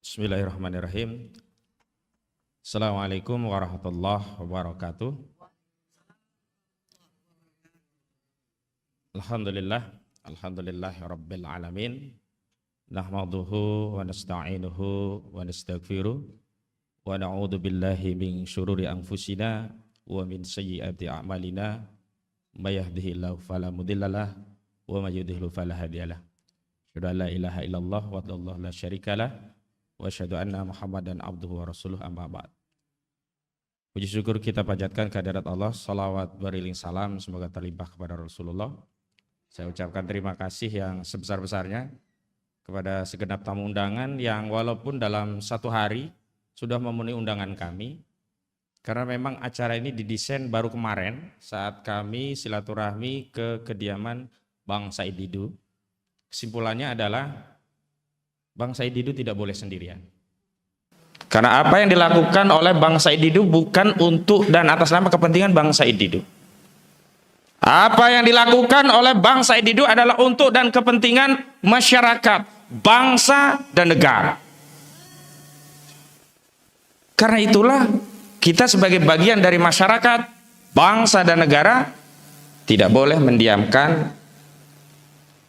Bismillahirrahmanirrahim. Assalamualaikum warahmatullahi wabarakatuh. Alhamdulillah rabbil alamin. Nahmaduhu wa nasta'inuhu wa nastaghfiruh wa na'udzu billahi min syururi anfusina wa min sayyiati a'malina. May yahdihillahu fala mudhillalah wa may yudhlil fala hadiyalah. Asyhadu an la ilaha illallah wa la syarikalah wa asyhadu anna Muhammadan abduhu wa rasuluh, amma ba'd. Puji syukur kita panjatkan kehadirat Allah, salawat beriring salam semoga terlimpah kepada Rasulullah. Saya ucapkan terima kasih yang sebesar-besarnya kepada segenap tamu undangan yang walaupun dalam satu hari sudah memenuhi undangan kami, karena memang acara ini didesain baru kemarin saat kami silaturahmi ke kediaman Bang Said Didu. Kesimpulannya adalah Bang Said Didu tidak boleh sendirian. Karena apa yang dilakukan oleh Bang Said Didu bukan untuk dan atas nama kepentingan Bang Said Didu. Apa yang dilakukan oleh Bang Said Didu adalah untuk dan kepentingan masyarakat, bangsa dan negara. Karena itulah kita sebagai bagian dari masyarakat, bangsa dan negara tidak boleh mendiamkan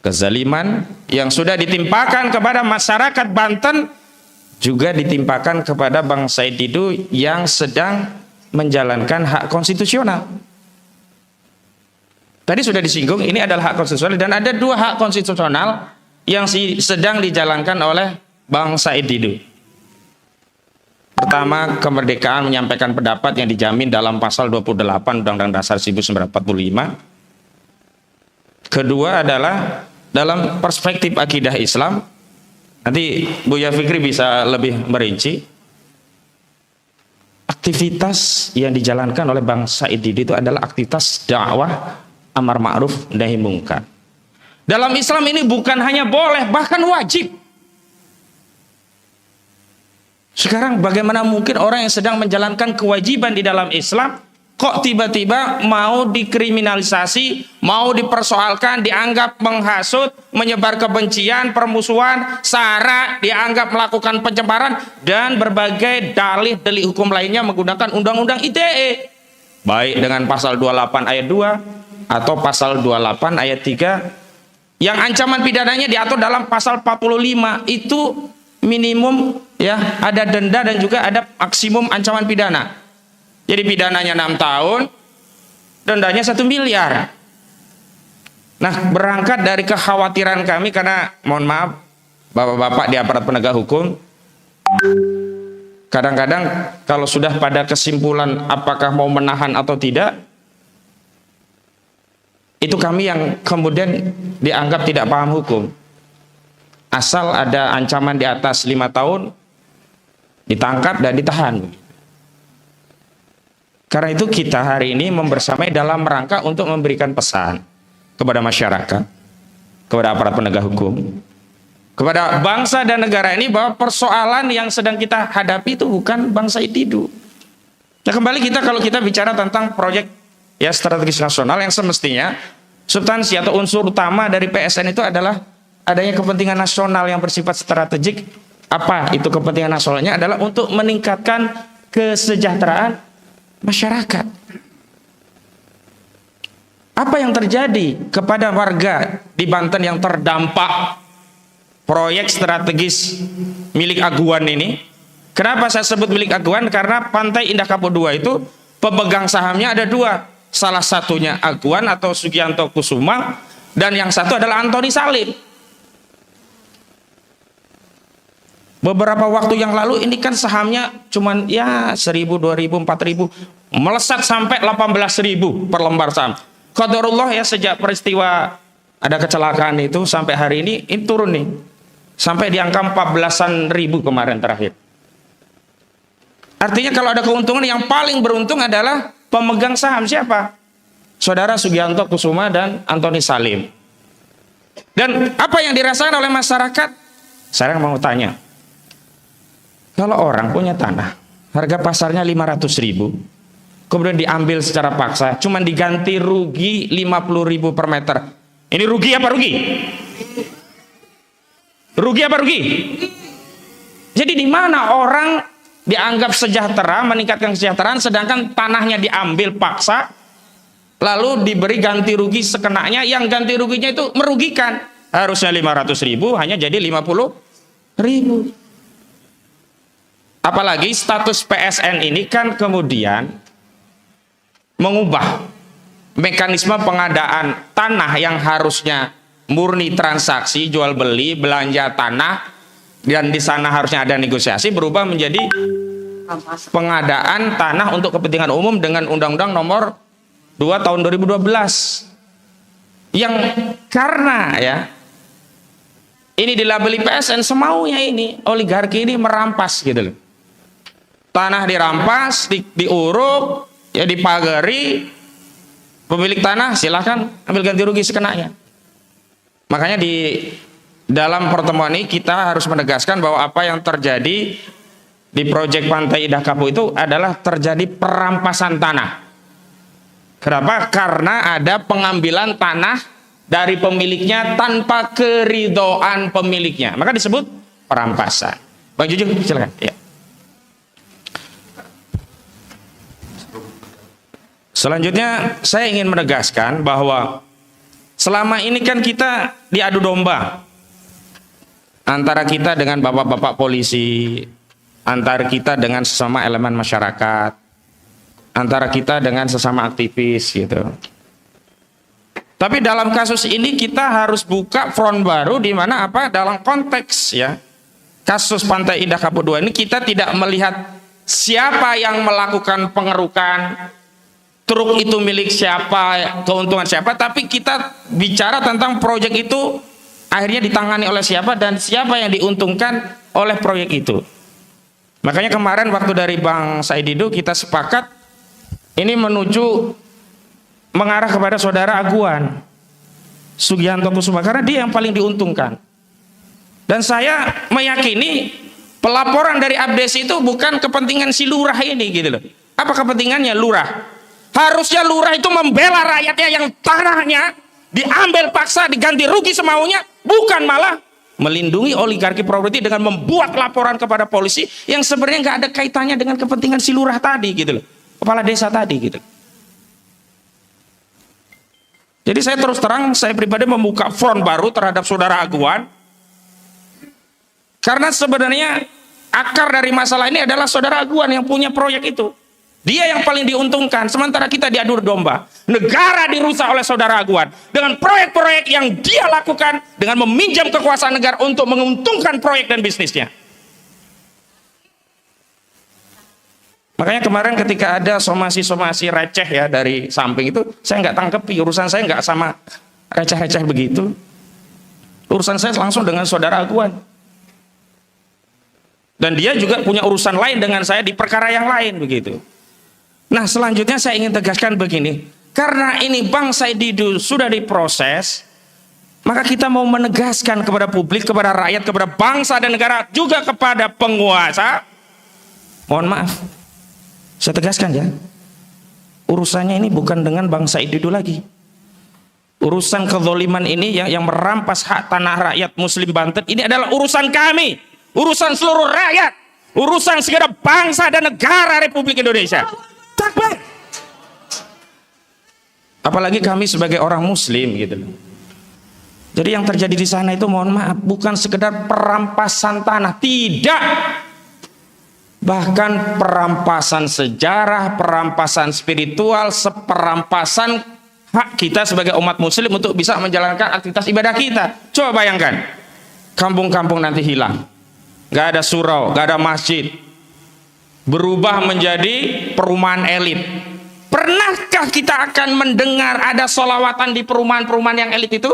kezaliman yang sudah ditimpakan kepada masyarakat Banten, juga ditimpakan kepada Bang Said Didu yang sedang menjalankan hak konstitusional. Tadi sudah disinggung, ini adalah hak konstitusional dan ada dua hak konstitusional yang sedang dijalankan oleh Bang Said Didu. Pertama, kemerdekaan menyampaikan pendapat yang dijamin dalam pasal 28 Undang-Undang Dasar 1945. Kedua adalah dalam perspektif akidah Islam. Nanti Buya Fikri bisa lebih merinci. Aktivitas yang dijalankan oleh Bang Said Didu itu adalah aktivitas dakwah amar ma'ruf nahi mungkar. Dalam Islam ini bukan hanya boleh, bahkan wajib. Sekarang bagaimana mungkin orang yang sedang menjalankan kewajiban di dalam Islam kok tiba-tiba mau dikriminalisasi, mau dipersoalkan, dianggap menghasut, menyebar kebencian, permusuhan, sara, dianggap melakukan pencemaran dan berbagai dalih-dalih hukum lainnya menggunakan undang-undang ITE. Baik dengan pasal 28 ayat 2 atau pasal 28 ayat 3 yang ancaman pidananya diatur dalam pasal 45, itu minimum ya, ada denda dan juga ada maksimum ancaman pidana. Jadi pidananya 6 tahun, dendanya 1 miliar. Nah, berangkat dari kekhawatiran kami, karena mohon maaf bapak-bapak di aparat penegak hukum, kadang-kadang kalau sudah pada kesimpulan apakah mau menahan atau tidak, itu kami yang kemudian dianggap tidak paham hukum. Asal ada ancaman di atas 5 tahun, ditangkap dan ditahan. Karena itu kita hari ini membersamai dalam rangka untuk memberikan pesan kepada masyarakat, kepada aparat penegak hukum, kepada bangsa dan negara ini bahwa persoalan yang sedang kita hadapi itu bukan Bang Said Didu. Nah, kembali kalau kita bicara tentang proyek ya strategis nasional, yang semestinya substansi atau unsur utama dari PSN itu adalah adanya kepentingan nasional yang bersifat strategik. Apa itu kepentingan nasionalnya? Adalah untuk meningkatkan kesejahteraan masyarakat. Apa yang terjadi kepada warga di Banten yang terdampak proyek strategis milik Aguan ini? Kenapa saya sebut milik Aguan? Karena Pantai Indah Kapuk II itu pemegang sahamnya ada 2. Salah satunya Aguan atau Sugianto Kusuma, dan yang satu adalah Antoni Salim. Beberapa waktu yang lalu ini kan sahamnya cuman ya 1.000, 2.000, 4.000, melesat sampai 18.000 per lembar saham. Qadarullah ya, sejak peristiwa ada kecelakaan itu sampai hari ini turun nih. Sampai di angka 14.000 kemarin terakhir. Artinya kalau ada keuntungan, yang paling beruntung adalah pemegang saham siapa? Saudara Sugianto Kusuma dan Antoni Salim. Dan apa yang dirasakan oleh masyarakat? Saya mau tanya. Kalau orang punya tanah, harga pasarnya 500.000, kemudian diambil secara paksa, cuman diganti rugi 50.000 per meter. Ini rugi apa rugi? Rugi apa rugi? Jadi di mana orang dianggap sejahtera, meningkatkan kesejahteraan, sedangkan tanahnya diambil paksa, lalu diberi ganti rugi sekenanya, yang ganti ruginya itu merugikan. Harusnya 500.000 hanya jadi 50.000. Apalagi status PSN ini kan kemudian mengubah mekanisme pengadaan tanah yang harusnya murni transaksi jual beli belanja tanah, dan di sana harusnya ada negosiasi, berubah menjadi pengadaan tanah untuk kepentingan umum dengan Undang-Undang Nomor 2 Tahun 2012. Yang karena ya ini dilabeli PSN semaunya, ini oligarki ini merampas gitu loh. Tanah dirampas, diuruk, ya dipagari, pemilik tanah silahkan ambil ganti rugi sekenanya. Makanya di dalam pertemuan ini kita harus menegaskan bahwa apa yang terjadi di proyek Pantai Indah Kapuk itu adalah terjadi perampasan tanah. Kenapa? Karena ada pengambilan tanah dari pemiliknya tanpa keridhaan pemiliknya. Maka disebut perampasan. Bang Jujun, silakan. Ya. Selanjutnya saya ingin menegaskan bahwa selama ini kan kita diadu domba antara kita dengan bapak-bapak polisi, antara kita dengan sesama elemen masyarakat, antara kita dengan sesama aktivis gitu. Tapi dalam kasus ini kita harus buka front baru, di mana apa, dalam konteks ya kasus Pantai Indah Kapuk 2 ini kita tidak melihat siapa yang melakukan pengerukan, truk itu milik siapa, keuntungan siapa, tapi kita bicara tentang proyek itu akhirnya ditangani oleh siapa dan siapa yang diuntungkan oleh proyek itu. Makanya kemarin waktu dari Bang Said Didu kita sepakat ini menuju mengarah kepada saudara Aguan Sugianto Kusuma, karena dia yang paling diuntungkan. Dan saya meyakini pelaporan dari Abdesi itu bukan kepentingan si lurah ini gitu loh. Apa kepentingannya lurah? Harusnya lurah itu membela rakyatnya yang tanahnya diambil paksa, diganti rugi semaunya, bukan malah melindungi oligarki properti dengan membuat laporan kepada polisi yang sebenarnya nggak ada kaitannya dengan kepentingan si lurah tadi gitu loh, kepala desa tadi gitu. Jadi saya terus terang, saya pribadi membuka front baru terhadap saudara Aguan, karena sebenarnya akar dari masalah ini adalah saudara Aguan yang punya proyek itu. Dia yang paling diuntungkan, sementara kita diadu domba. Negara dirusak oleh saudara Aguan dengan proyek-proyek yang dia lakukan dengan meminjam kekuasaan negara untuk menguntungkan proyek dan bisnisnya. Makanya kemarin ketika ada somasi-somasi receh ya dari samping itu, saya nggak tangkepi, urusan saya nggak sama receh-receh begitu. Urusan saya langsung dengan saudara Aguan. Dan dia juga punya urusan lain dengan saya di perkara yang lain begitu. Nah selanjutnya saya ingin tegaskan begini, karena ini Bang Said Didu sudah diproses, maka kita mau menegaskan kepada publik, kepada rakyat, kepada bangsa dan negara, juga kepada penguasa. Mohon maaf, saya tegaskan ya, urusannya ini bukan dengan Bang Said Didu lagi. Urusan kezaliman ini yang merampas hak tanah rakyat Muslim Banten ini adalah urusan kami, urusan seluruh rakyat, urusan segenap bangsa dan negara Republik Indonesia. Takbir. Apalagi kami sebagai orang Muslim gitu. Jadi yang terjadi di sana itu mohon maaf bukan sekedar perampasan tanah, tidak. Bahkan perampasan sejarah, perampasan spiritual, perampasan hak kita sebagai umat Muslim untuk bisa menjalankan aktivitas ibadah kita. Coba bayangkan, kampung-kampung nanti hilang, nggak ada surau, nggak ada masjid, berubah menjadi perumahan elit. Pernahkah kita akan mendengar ada sholawatan di perumahan-perumahan yang elit itu?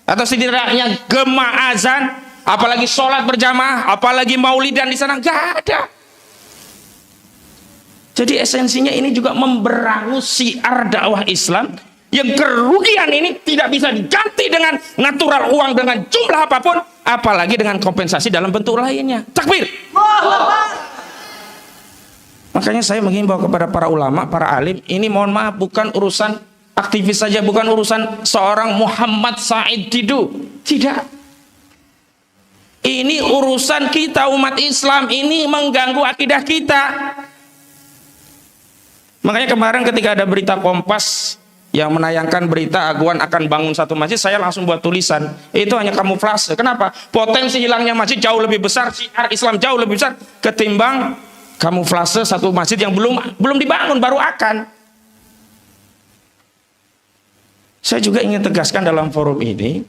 Atau setidaknya gema azan, apalagi sholat berjamaah, apalagi maulidan di sana? Nggak ada. Jadi esensinya ini juga memberangus syiar dakwah Islam, yang kerugian ini tidak bisa diganti dengan natural uang dengan jumlah apapun, apalagi dengan kompensasi dalam bentuk lainnya. Takbir. Makanya saya menghimbau kepada para ulama, para alim, ini mohon maaf bukan urusan aktivis saja, bukan urusan seorang Muhammad Said Didu, tidak. Ini urusan kita umat Islam, ini mengganggu akidah kita. Makanya kemarin ketika ada berita Kompas yang menayangkan berita Aguan akan bangun satu masjid, saya langsung buat tulisan, itu hanya kamuflase. Kenapa? Potensi hilangnya masjid jauh lebih besar, syiar Islam jauh lebih besar ketimbang kamuflase satu masjid yang belum dibangun, baru akan. Saya juga ingin tegaskan dalam forum ini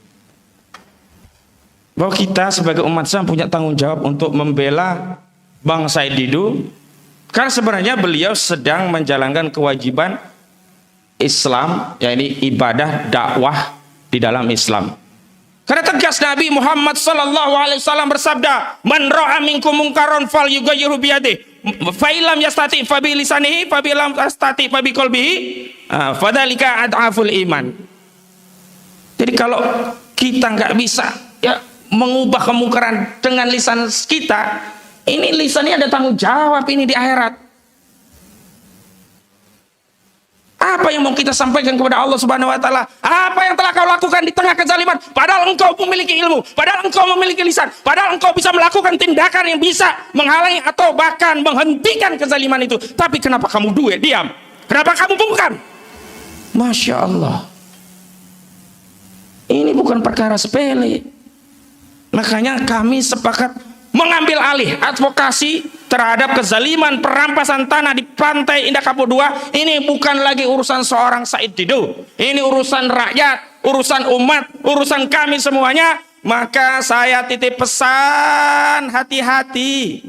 bahwa kita sebagai umat Islam punya tanggung jawab untuk membela Bang Said Didu, karena sebenarnya beliau sedang menjalankan kewajiban Islam, yakni ibadah dakwah di dalam Islam. Karena tegas Nabi Muhammad SAW bersabda, "Man ra'a minkum munkaron falyughayyirhu biyadihi, fa illam yastati fa bi lisanihi, fa bi lam yastati fa bi qalbihi, fadzalika ad'aful iman." Jadi kalau kita nggak bisa ya mengubah kemungkaran dengan lisan kita, ini lisannya ada tanggung jawab ini di akhirat. Apa yang mau kita sampaikan kepada Allah Subhanahu wa taala? Apa yang telah kau lakukan di tengah kezaliman? Padahal engkau memiliki ilmu, padahal engkau memiliki lisan, padahal engkau bisa melakukan tindakan yang bisa menghalangi atau bahkan menghentikan kezaliman itu. Tapi kenapa kamu diam? Kenapa kamu bungkam? Masya Allah. Ini bukan perkara sepele. Makanya kami sepakat mengambil alih advokasi terhadap kezaliman perampasan tanah di pantai Indah Kapuk II. Ini bukan lagi urusan seorang Said Didu, ini urusan rakyat, urusan umat, urusan kami semuanya. Maka saya titip pesan, hati-hati.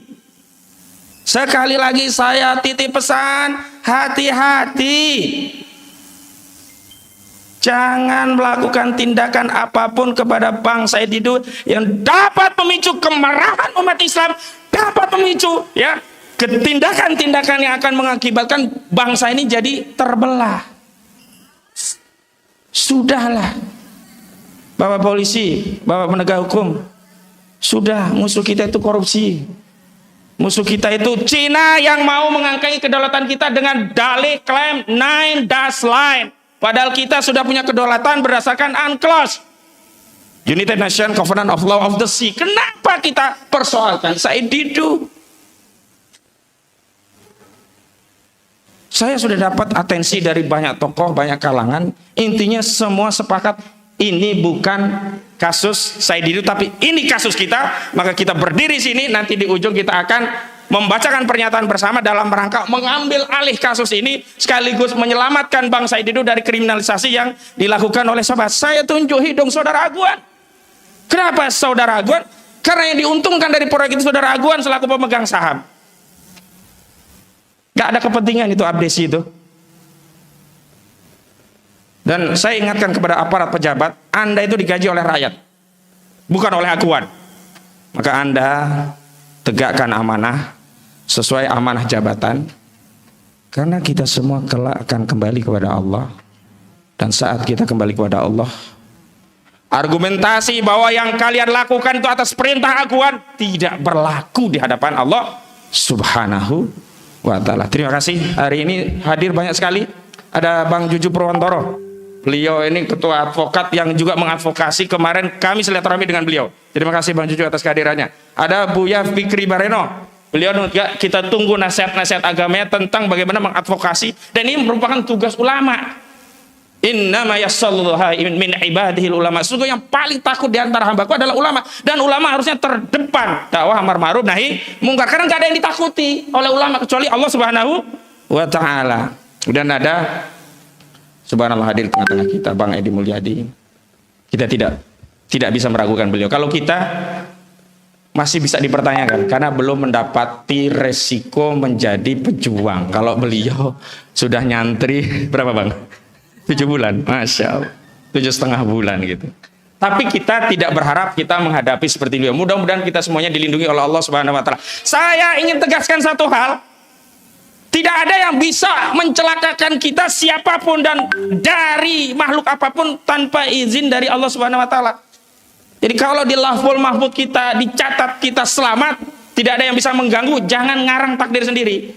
Sekali lagi saya titip pesan, hati-hati. Jangan melakukan tindakan apapun kepada Bang Said Didu yang dapat memicu kemarahan umat Islam, dapat memicu ya tindakan-tindakan yang akan mengakibatkan bangsa ini jadi terbelah. Sudahlah, Bapak polisi, Bapak penegak hukum, sudah. Musuh kita itu korupsi, musuh kita itu Cina yang mau mengangkangi kedaulatan kita dengan dalih klaim Nine Dash Line. Padahal kita sudah punya kedaulatan berdasarkan UNCLOS, United Nations Covenant of Law of the Sea. Kenapa kita persoalkan Said Didu? Saya sudah dapat atensi dari banyak tokoh, banyak kalangan. Intinya semua sepakat ini bukan kasus Said Didu, tapi ini kasus kita. Maka kita berdiri sini, nanti di ujung kita akan membacakan pernyataan bersama dalam rangka mengambil alih kasus ini sekaligus menyelamatkan Bang Said Didu dari kriminalisasi yang dilakukan oleh sahabat. Saya tunjuk hidung saudara Aguan. Kenapa saudara Aguan? Karena yang diuntungkan dari proyek itu saudara Aguan selaku pemegang saham. Gak ada kepentingan itu abdesi itu. Dan saya ingatkan kepada aparat pejabat, Anda itu digaji oleh rakyat, bukan oleh Aguan. Maka Anda tegakkan amanah sesuai amanah jabatan, karena kita semua kelak akan kembali kepada Allah. Dan saat kita kembali kepada Allah, argumentasi bahwa yang kalian lakukan itu atas perintah Aguan tidak berlaku di hadapan Allah Subhanahu wa ta'ala. Terima kasih. Hari ini hadir banyak sekali. Ada Bang Juju Purwantoro, beliau ini ketua advokat yang juga mengadvokasi. Kemarin kami silaturahmi dengan beliau. Terima kasih Bang Juju atas kehadirannya. Ada Buya Fikri Bareno, beliau juga kita tunggu nasihat-nasihat agamanya tentang bagaimana mengadvokasi, dan ini merupakan tugas ulama. Innama yasalluha min ibadihil ulama. Sungguh yang paling takut di antara hambaku adalah ulama, dan ulama harusnya terdepan dakwah amar ma'ruf nahi mungkar, karena nggak ada yang ditakuti oleh ulama kecuali Allah Subhanahu wa ta'ala. Dan ada subhanallah hadir tengah-tengah kita Bang Edi Mulyadi. Kita tidak bisa meragukan beliau. Kalau kita masih bisa dipertanyakan karena belum mendapati resiko menjadi pejuang. Kalau beliau sudah nyantri berapa Bang? 7 bulan, Masya Allah, 7,5 bulan gitu. Tapi kita tidak berharap kita menghadapi seperti beliau. Mudah-mudahan kita semuanya dilindungi oleh Allah Subhanahu wa ta'ala. Saya ingin tegaskan satu hal, tidak ada yang bisa mencelakakan kita siapapun dan dari makhluk apapun tanpa izin dari Allah Subhanahu wa ta'ala. Jadi kalau di Lauhul Mahfuz kita dicatat kita selamat, tidak ada yang bisa mengganggu. Jangan ngarang takdir sendiri.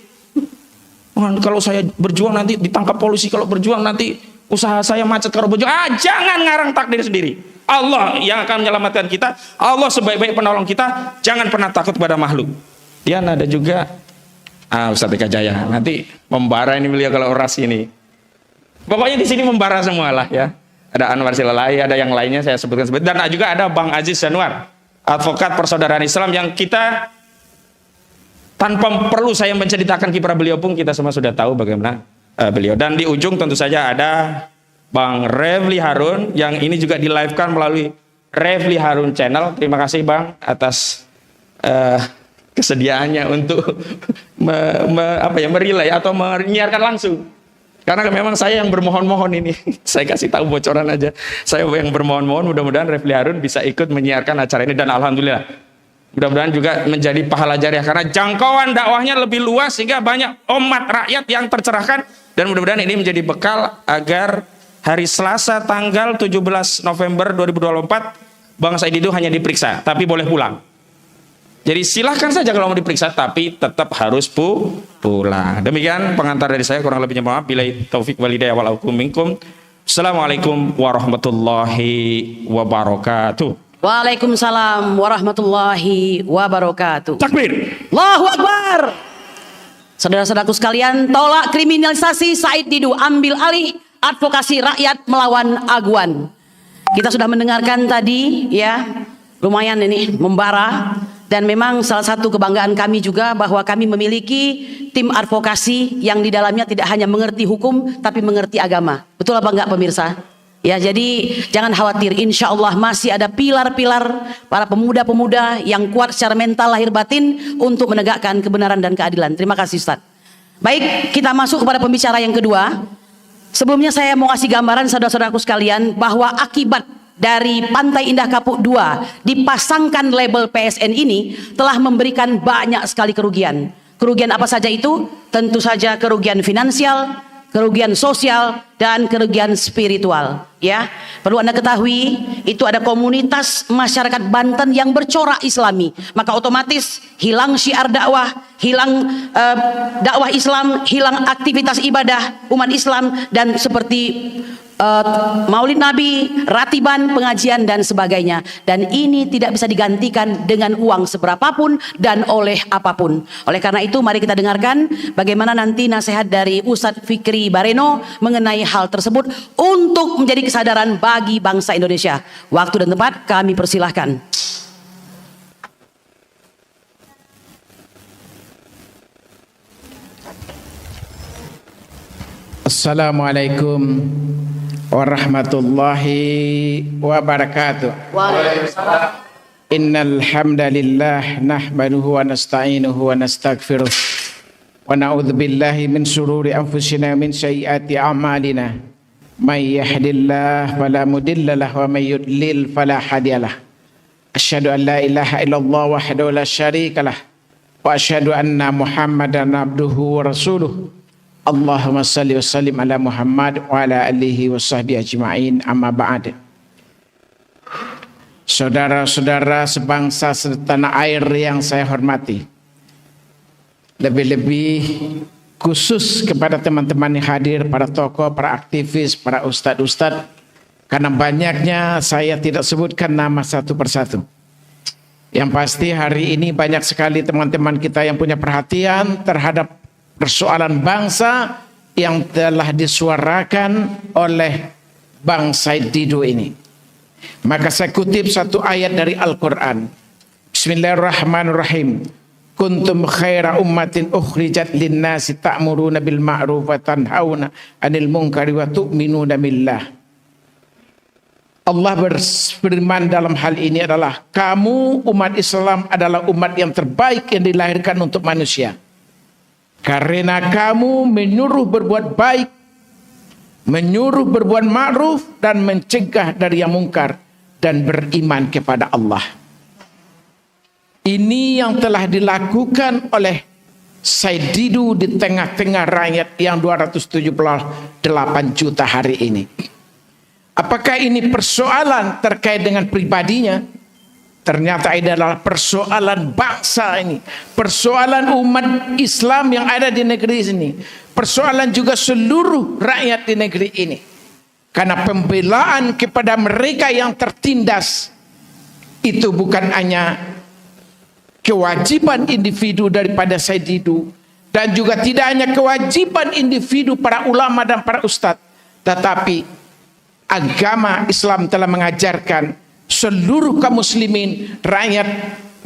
Kalau saya berjuang nanti ditangkap polisi, kalau berjuang nanti usaha saya macet, kalau berjuang. Jangan ngarang takdir sendiri. Allah yang akan menyelamatkan kita. Allah sebaik-baik penolong kita. Jangan pernah takut kepada makhluk. Dia ada juga Ustadz Eka Jaya. Nanti membara ini beliau kalau orasi ini. Pokoknya di sini membara semua lah ya. Ada Anwar Silalai, ada yang lainnya saya sebutkan. Dan juga ada Bang Aziz Anwar, advokat persaudaraan Islam yang kita tanpa perlu saya menceritakan kiprah beliau pun kita semua sudah tahu bagaimana beliau. Dan di ujung tentu saja ada Bang Refli Harun yang ini juga di live-kan melalui Refli Harun Channel. Terima kasih Bang atas kesediaannya untuk merelay atau menyiarkan langsung. Karena memang saya yang bermohon-mohon ini. Saya kasih tahu bocoran aja. Saya yang bermohon-mohon, mudah-mudahan Refli Harun bisa ikut menyiarkan acara ini. Dan alhamdulillah, mudah-mudahan juga menjadi pahala jariah. Karena jangkauan dakwahnya lebih luas sehingga banyak umat rakyat yang tercerahkan. Dan mudah-mudahan ini menjadi bekal agar hari Selasa tanggal 17 November 2024 Bang Said Didu hanya diperiksa, tapi boleh pulang. Jadi silahkan saja kalau mau diperiksa, tapi tetap harus pulang. Demikian pengantar dari saya, kurang lebihnya maaf. Bila taufik walhidayah wal aukum minkum. Assalamualaikum warahmatullahi wabarakatuh. Waalaikumsalam warahmatullahi wabarakatuh. Takbir. Allahu Akbar. Saudara-saudaraku sekalian, tolak kriminalisasi Said Didu, ambil alih advokasi rakyat melawan aguan. Kita sudah mendengarkan tadi ya, lumayan ini membara. Dan memang salah satu kebanggaan kami juga bahwa kami memiliki tim advokasi yang di dalamnya tidak hanya mengerti hukum tapi mengerti agama. Betul apa enggak pemirsa? Ya, jadi jangan khawatir, insya Allah masih ada pilar-pilar para pemuda-pemuda yang kuat secara mental lahir batin untuk menegakkan kebenaran dan keadilan. Terima kasih Ustaz. Baik, kita masuk kepada pembicara yang kedua. Sebelumnya saya mau kasih gambaran saudara-saudaraku sekalian bahwa akibat dari Pantai Indah Kapuk 2 dipasangkan label PSN ini telah memberikan banyak sekali kerugian. Kerugian apa saja itu? Tentu saja kerugian finansial, kerugian sosial, dan kerugian spiritual. Ya, perlu Anda ketahui, itu ada komunitas masyarakat Banten yang bercorak Islami, maka otomatis hilang syiar dakwah, hilang dakwah Islam, hilang aktivitas ibadah umat Islam, dan seperti Maulid Nabi, ratiban, pengajian dan sebagainya. Dan ini tidak bisa digantikan dengan uang seberapapun dan oleh apapun. Oleh karena itu mari kita dengarkan bagaimana nanti nasihat dari Ustadz Fikri Bareno mengenai hal tersebut untuk menjadi kesadaran bagi bangsa Indonesia. Waktu dan tempat kami persilahkan. Assalamualaikum warahmatullahi wabarakatuh. Waalaikumsalam. Innal hamdalillah nahmaduhu wa nasta'inuhu wa nastaghfiruh wa na'udzu billahi min shururi anfusina min sayyiati a'malina. May yahdihillahu fala mudilla lahu wa may yudlil fala hadiyalah. Asyhadu an la ilaha illallah wahdahu la syarikalah wa asyhadu anna Muhammadan abduhu wa rasuluh. Allahumma salli wa sallim ala Muhammad wa ala alihi wa sahbihi ajma'in, amma ba'd. Saudara-saudara sebangsa setanah air yang saya hormati, lebih-lebih khusus kepada teman-teman yang hadir, para tokoh, para aktivis, para ustadz-ustadz, karena banyaknya saya tidak sebutkan nama satu persatu. Yang pasti hari ini banyak sekali teman-teman kita yang punya perhatian terhadap persoalan bangsa yang telah disuarakan oleh Bang Said Didu ini. Maka saya kutip satu ayat dari Al-Quran. Bismillahirrahmanirrahim. Kuntum khaira ummatin ukhrijat linnasi ta'muruna bil ma'ruf wa tanhauna 'anil munkari wa tu'minuna billah. Allah berfirman dalam hal ini adalah, kamu umat Islam adalah umat yang terbaik yang dilahirkan untuk manusia. Karena kamu menyuruh berbuat baik, menyuruh berbuat ma'ruf, dan mencegah dari yang mungkar, dan beriman kepada Allah. Ini yang telah dilakukan oleh Said Didu di tengah-tengah rakyat yang 278 juta hari ini. Apakah ini persoalan terkait dengan pribadinya? Ternyata ini adalah persoalan bangsa ini, persoalan umat Islam yang ada di negeri ini, persoalan juga seluruh rakyat di negeri ini. Karena pembelaan kepada mereka yang tertindas itu bukan hanya kewajiban individu daripada Said Didu, dan juga tidak hanya kewajiban individu para ulama dan para ustadz, tetapi agama Islam telah mengajarkan seluruh kaum muslimin, rakyat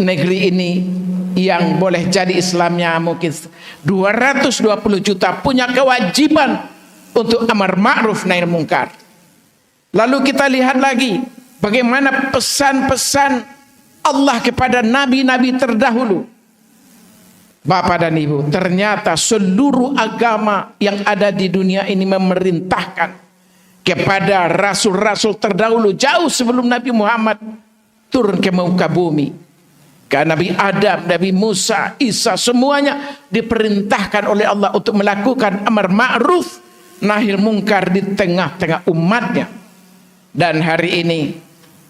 negeri ini yang boleh jadi Islamnya mungkin 220 juta, punya kewajiban untuk amar ma'ruf nahi munkar. Lalu kita lihat lagi bagaimana pesan-pesan Allah kepada nabi-nabi terdahulu. Bapak dan Ibu, ternyata seluruh agama yang ada di dunia ini memerintahkan kepada rasul-rasul terdahulu jauh sebelum Nabi Muhammad turun ke muka bumi. Karena Nabi Adam, Nabi Musa, Isa, semuanya diperintahkan oleh Allah untuk melakukan amar ma'ruf nahi munkar di tengah-tengah umatnya. Dan hari ini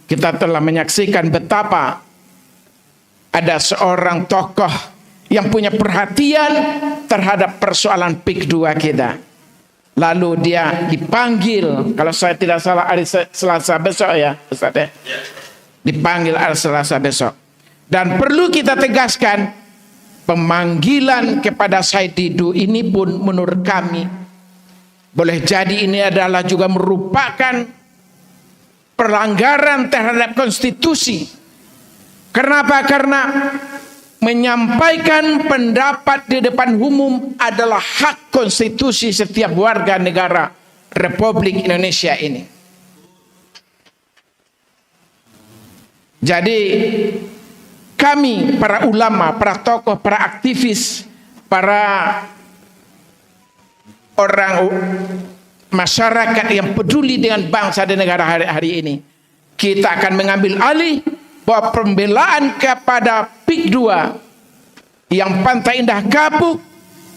kita telah menyaksikan betapa ada seorang tokoh yang punya perhatian terhadap persoalan PIK2 kita. Lalu dia dipanggil, kalau saya tidak salah hari Selasa besok ya Ustaz ya. Dipanggil hari Selasa besok. Dan perlu kita tegaskan, pemanggilan kepada Said Didu ini pun menurut kami boleh jadi ini adalah juga merupakan pelanggaran terhadap konstitusi. Kenapa? Karena menyampaikan pendapat di depan umum adalah hak konstitusi setiap warga negara Republik Indonesia ini. Jadi kami, para ulama, para tokoh, para aktivis, para orang masyarakat yang peduli dengan bangsa dan negara hari ini, kita akan mengambil alih bahwa pembelaan kepada PIK2 yang Pantai Indah Kapuk,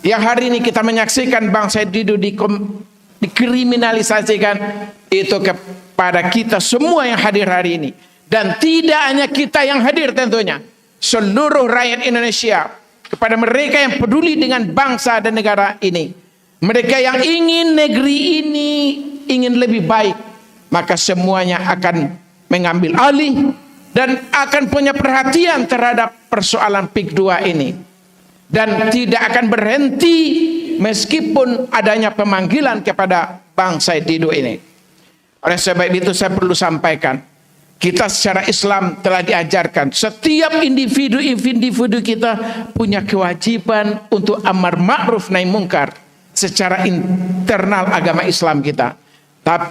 yang hari ini kita menyaksikan bangsa Didu dikriminalisasikan, itu kepada kita semua yang hadir hari ini. Dan tidak hanya kita yang hadir tentunya, seluruh rakyat Indonesia, kepada mereka yang peduli dengan bangsa dan negara ini, mereka yang ingin negeri ini ingin lebih baik, maka semuanya akan mengambil alih dan akan punya perhatian terhadap persoalan PIK2 ini, dan tidak akan berhenti meskipun adanya pemanggilan kepada bangsa Didu ini. Oleh sebab itu saya perlu sampaikan, kita secara Islam telah diajarkan setiap individu kita punya kewajiban untuk amar ma'ruf nahi munkar secara internal agama Islam kita.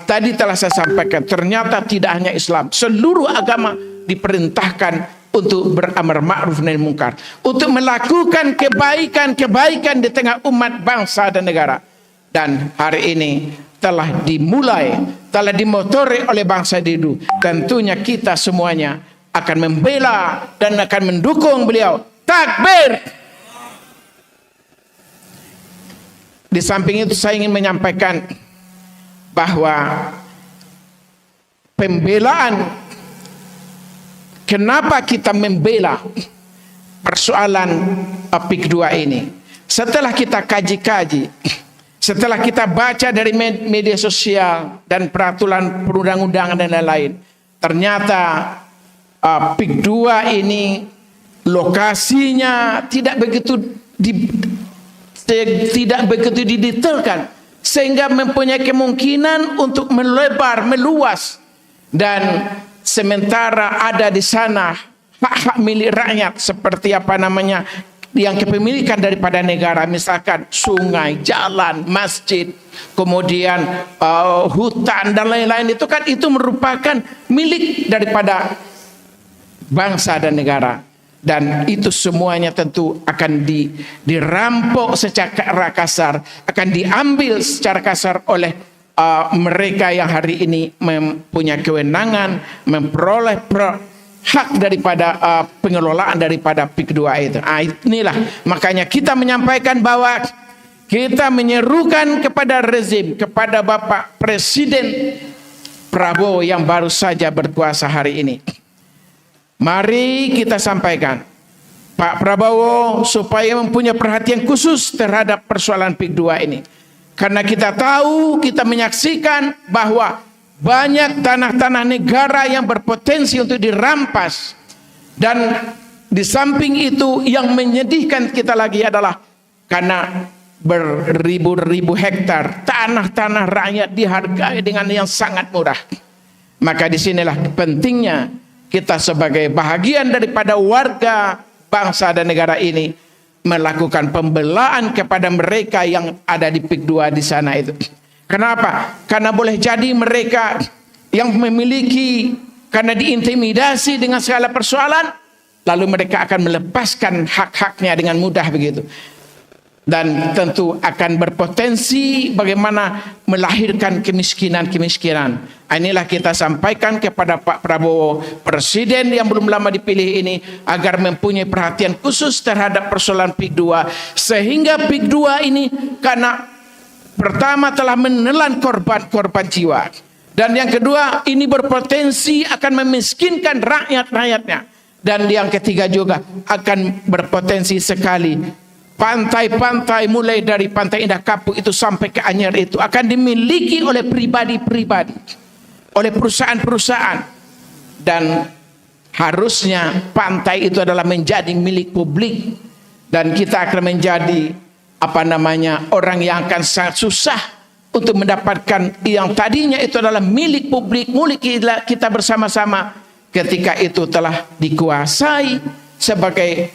Tadi telah saya sampaikan, ternyata tidak hanya Islam, seluruh agama diperintahkan untuk beramar ma'ruf nahi munkar, untuk melakukan kebaikan di tengah umat, bangsa dan negara. Dan hari ini telah dimulai, telah dimotori oleh bangsa Didu. Tentunya kita semuanya akan membela dan akan mendukung beliau. Takbir! Di samping itu saya ingin menyampaikan bahwa pembelaan, kenapa kita membela persoalan PIK2 ini, setelah kita kaji-kaji, setelah kita baca dari media sosial dan peraturan perundang-undangan dan lain-lain, ternyata PIK2 ini lokasinya tidak begitu didetailkan, sehingga mempunyai kemungkinan untuk melebar, meluas, dan sementara ada di sana hak-hak milik rakyat seperti yang kepemilikan daripada negara, misalkan sungai, jalan, masjid, kemudian hutan dan lain-lain, itu merupakan milik daripada bangsa dan negara, dan itu semuanya tentu akan dirampok secara kasar, akan diambil secara kasar oleh mereka yang hari ini mempunyai kewenangan memperoleh hak daripada pengelolaan daripada PIK2 itu. Inilah makanya kita menyampaikan bahwa kita menyerukan kepada rezim, kepada Bapak Presiden Prabowo yang baru saja berkuasa hari ini. Mari kita sampaikan Pak Prabowo supaya mempunyai perhatian khusus terhadap persoalan PIK2 ini. Karena kita tahu, kita menyaksikan bahwa banyak tanah-tanah negara yang berpotensi untuk dirampas. Dan di samping itu yang menyedihkan kita lagi adalah karena beribu-ribu hektar tanah-tanah rakyat dihargai dengan yang sangat murah. Maka disinilah pentingnya kita sebagai bahagian daripada warga bangsa dan negara ini melakukan pembelaan kepada mereka yang ada di PIK 2 di sana itu. Kenapa? Karena boleh jadi mereka yang memiliki, karena diintimidasi dengan segala persoalan, lalu mereka akan melepaskan hak-haknya dengan mudah begitu. Dan tentu akan berpotensi bagaimana melahirkan kemiskinan-kemiskinan. Inilah kita sampaikan kepada Pak Prabowo, Presiden yang belum lama dipilih ini, agar mempunyai perhatian khusus terhadap persoalan PIK 2. Sehingga PIK 2 ini karena pertama telah menelan korban jiwa. Dan yang kedua ini berpotensi akan memiskinkan rakyat-rakyatnya. Dan yang ketiga juga akan berpotensi sekali pantai-pantai mulai dari Pantai Indah Kapuk itu sampai ke Anyer itu akan dimiliki oleh pribadi-pribadi, oleh perusahaan-perusahaan. Dan harusnya pantai itu adalah menjadi milik publik. Dan kita akan menjadi orang yang akan sangat susah untuk mendapatkan yang tadinya itu adalah milik publik, milik kita bersama-sama, ketika itu telah dikuasai sebagai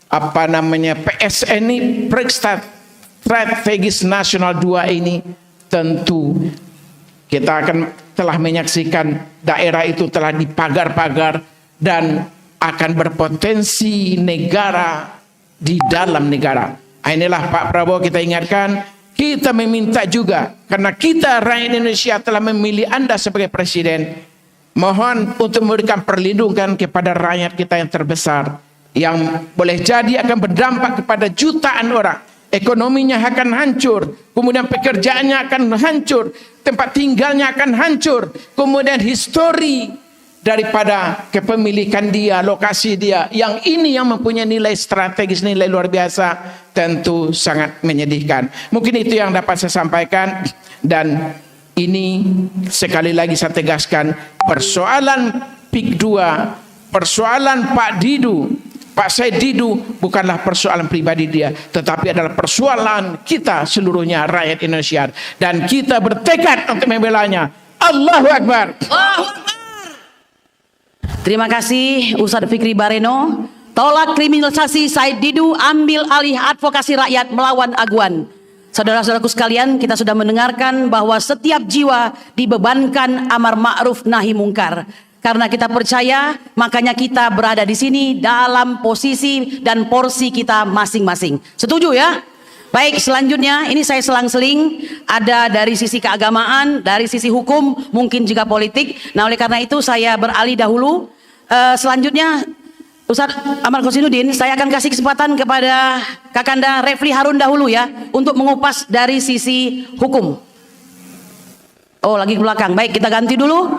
PSN ini, Proyek Strategis Nasional 2 ini. Tentu kita akan telah menyaksikan daerah itu telah dipagar-pagar dan akan berpotensi negara di dalam negara. Inilah Pak Prabowo kita ingatkan, kita meminta juga, karena kita rakyat Indonesia telah memilih Anda sebagai presiden, mohon untuk memberikan perlindungan kepada rakyat kita yang terbesar, yang boleh jadi akan berdampak kepada jutaan orang. Ekonominya akan hancur, kemudian pekerjaannya akan hancur, tempat tinggalnya akan hancur, kemudian histori daripada kepemilikan dia, lokasi dia, yang ini yang mempunyai nilai strategis, nilai luar biasa, tentu sangat menyedihkan. Mungkin itu yang dapat saya sampaikan. Dan ini sekali lagi saya tegaskan, persoalan PIK 2, persoalan Pak Didu, Pak Said Didu bukanlah persoalan pribadi dia, tetapi adalah persoalan kita seluruhnya rakyat Indonesia, dan kita bertekad untuk membelanya. Allahu Akbar. Allahu Akbar. Terima kasih Ustadz Fikri Bareno. Tolak kriminalisasi Said Didu, ambil alih advokasi rakyat melawan aguan. Saudara-saudaraku sekalian, kita sudah mendengarkan bahwa setiap jiwa dibebankan amar ma'ruf nahi mungkar. Karena kita percaya, makanya kita berada di sini dalam posisi dan porsi kita masing-masing. Setuju ya? Baik, selanjutnya ini saya selang-seling, ada dari sisi keagamaan, dari sisi hukum, mungkin juga politik. Nah, oleh karena itu saya beralih dahulu. Selanjutnya Ustadz Ahmad Khosinuddin, saya akan kasih kesempatan kepada Kakanda Refli Harun dahulu ya, untuk mengupas dari sisi hukum. Oh, lagi ke belakang. Baik, kita ganti dulu.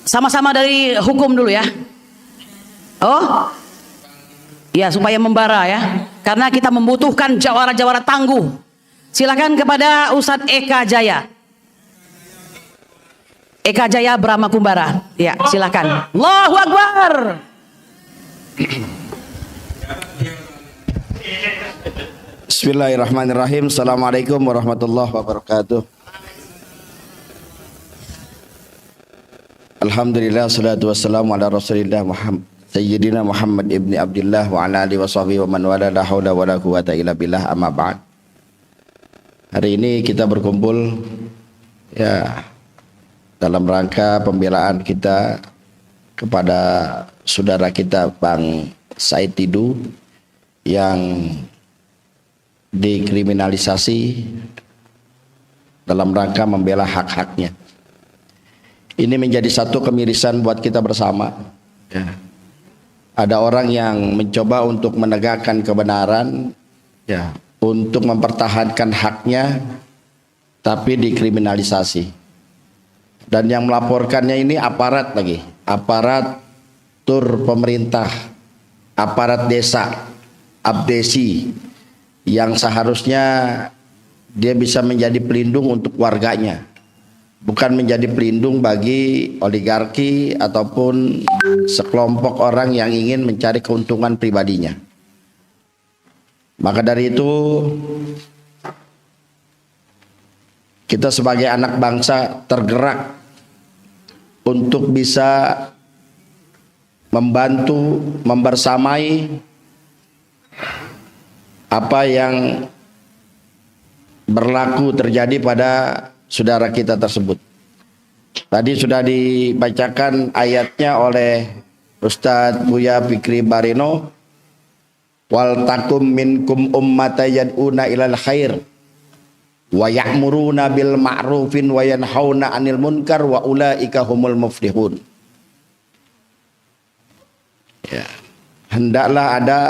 Sama-sama dari hukum dulu ya. Oh, ya, supaya membara ya, karena kita membutuhkan jawara-jawara tangguh. Silakan kepada Ustadz Eka Jaya. Eka Jaya Brahma Kumbara. Ya, silakan. Allahu Akbar. Bismillahirrahmanirrahim. Assalamualaikum warahmatullahi wabarakatuh. Alhamdulillah, salatu wassalamu ala rasulillah Muhammad Sayyidina Muhammad ibni Abdullah wa ala alihi wa sahbihi wa man wala, la hawla wa la quwata illa billah, amma ba'd. Hari ini kita berkumpul ya dalam rangka pembelaan kita kepada saudara kita Bang Said Didu yang dikriminalisasi dalam rangka membela hak-haknya. Ini menjadi satu kemirisan buat kita bersama. Ya. Ada orang yang mencoba untuk menegakkan kebenaran, ya, untuk mempertahankan haknya, tapi dikriminalisasi. Dan yang melaporkannya ini aparat lagi, aparatur pemerintah, aparat desa, abdesi, yang seharusnya dia bisa menjadi pelindung untuk warganya. bukan menjadi pelindung bagi oligarki ataupun sekelompok orang yang ingin mencari keuntungan pribadinya. Maka dari itu kita sebagai anak bangsa tergerak untuk bisa membantu, membersamai apa yang berlaku terjadi pada saudara kita tersebut. Tadi sudah dibacakan ayatnya oleh Ustadz Buya Fikri Barino, wal takum minkum ummatan yad'una ilal khair wa ya'muruna bil ma'rufin wa yanhauna 'anil munkar wa ulaika humul muflihun. Ya, hendaklah ada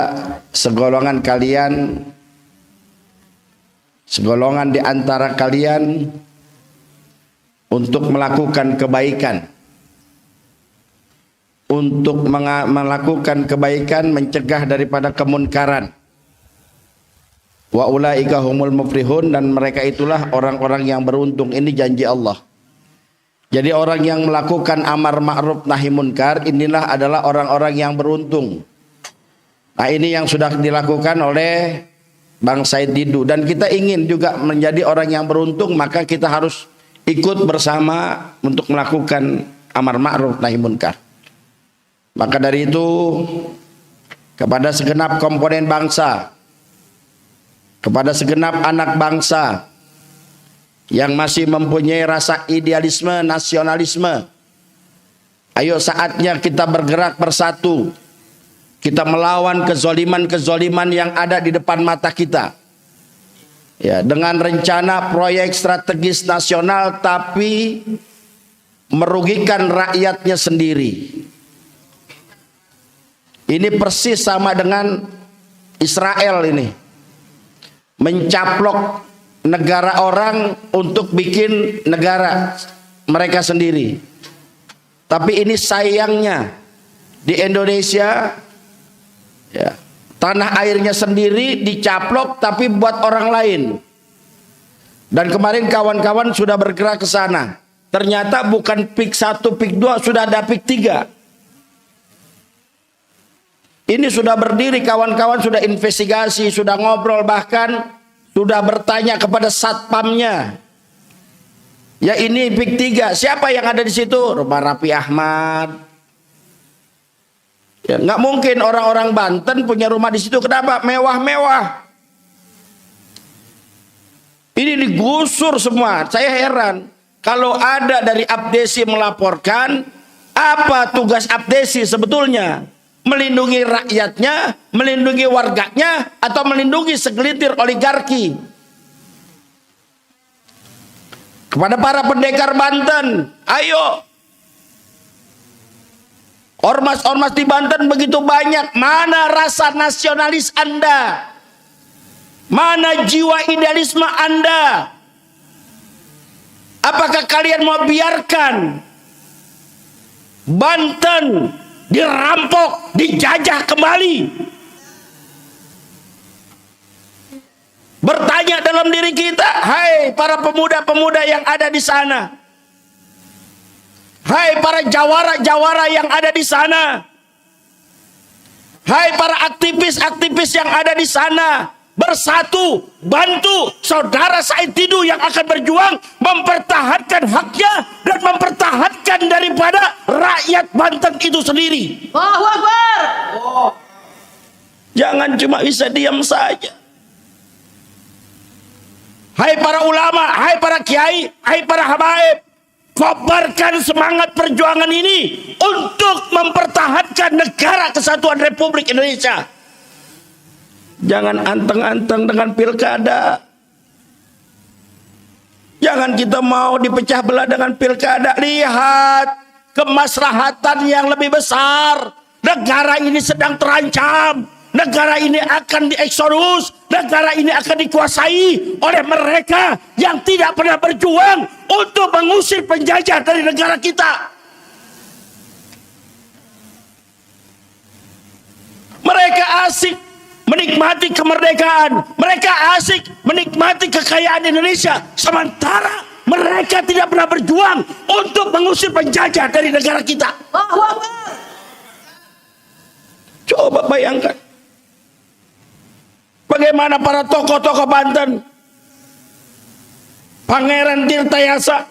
segolongan kalian, segolongan di antara kalian untuk melakukan kebaikan, untuk melakukan kebaikan, mencegah daripada kemunkaran. Wa ulaika humul muflihun, dan mereka itulah orang-orang yang beruntung. Ini janji Allah. Jadi orang yang melakukan amar ma'ruf nahi munkar, inilah adalah orang-orang yang beruntung. Nah, ini yang sudah dilakukan oleh Bang Said Didu, dan kita ingin juga menjadi orang yang beruntung, maka kita harus ikut bersama untuk melakukan amar ma'ruf nahi munkar. Maka dari itu, kepada segenap komponen bangsa, kepada segenap anak bangsa yang masih mempunyai rasa idealisme, nasionalisme, ayo saatnya kita bergerak bersatu. Kita melawan kezoliman-kezoliman yang ada di depan mata kita. Ya, dengan rencana proyek strategis nasional tapi merugikan rakyatnya sendiri. Ini persis sama dengan Israel ini. Mencaplok negara orang untuk bikin negara mereka sendiri. Tapi ini sayangnya di Indonesia, ya, tanah airnya sendiri dicaplok tapi buat orang lain. Dan kemarin kawan-kawan sudah bergerak ke sana. Ternyata bukan PIK 1, PIK 2, sudah ada PIK 3. Ini sudah berdiri, kawan-kawan sudah investigasi, sudah ngobrol, bahkan sudah bertanya kepada satpamnya. Ya, ini PIK 3, siapa yang ada di situ? Rumah Raffi Ahmad. Ya, nggak mungkin orang-orang Banten punya rumah di situ. Kenapa? Mewah-mewah. Ini digusur semua. Saya heran. Kalau ada dari Abdesi melaporkan, apa tugas Abdesi sebetulnya? Melindungi rakyatnya, melindungi warganya, atau melindungi segelintir oligarki? Kepada para pendekar Banten, ayo. Ormas-ormas di Banten begitu banyak. Mana rasa nasionalis Anda? Mana jiwa idealisme Anda? Apakah kalian mau biarkan Banten dirampok, dijajah kembali? Bertanya dalam diri kita, hai para pemuda-pemuda yang ada di sana, hai para jawara-jawara yang ada di sana, hai para aktivis-aktivis yang ada di sana, bersatu, bantu saudara Said Didu yang akan berjuang mempertahankan haknya dan mempertahankan daripada rakyat Banten itu sendiri. Allahu Akbar. Jangan cuma bisa diam saja. Hai para ulama, hai para kiai, hai para habaib, kobarkan semangat perjuangan ini untuk mempertahankan negara kesatuan Republik Indonesia. Jangan anteng-anteng dengan pilkada. Jangan kita mau dipecah belah dengan pilkada. Lihat kemaslahatan yang lebih besar. Negara ini sedang terancam. Negara ini akan dieksodus. Negara ini akan dikuasai oleh mereka yang tidak pernah berjuang untuk mengusir penjajah dari negara kita. Mereka asik menikmati kemerdekaan, mereka asik menikmati kekayaan Indonesia, sementara mereka tidak pernah berjuang untuk mengusir penjajah dari negara kita. Allahu Akbar. Coba bayangkan bagaimana para tokoh-tokoh Banten, Pangeran Tirtayasa,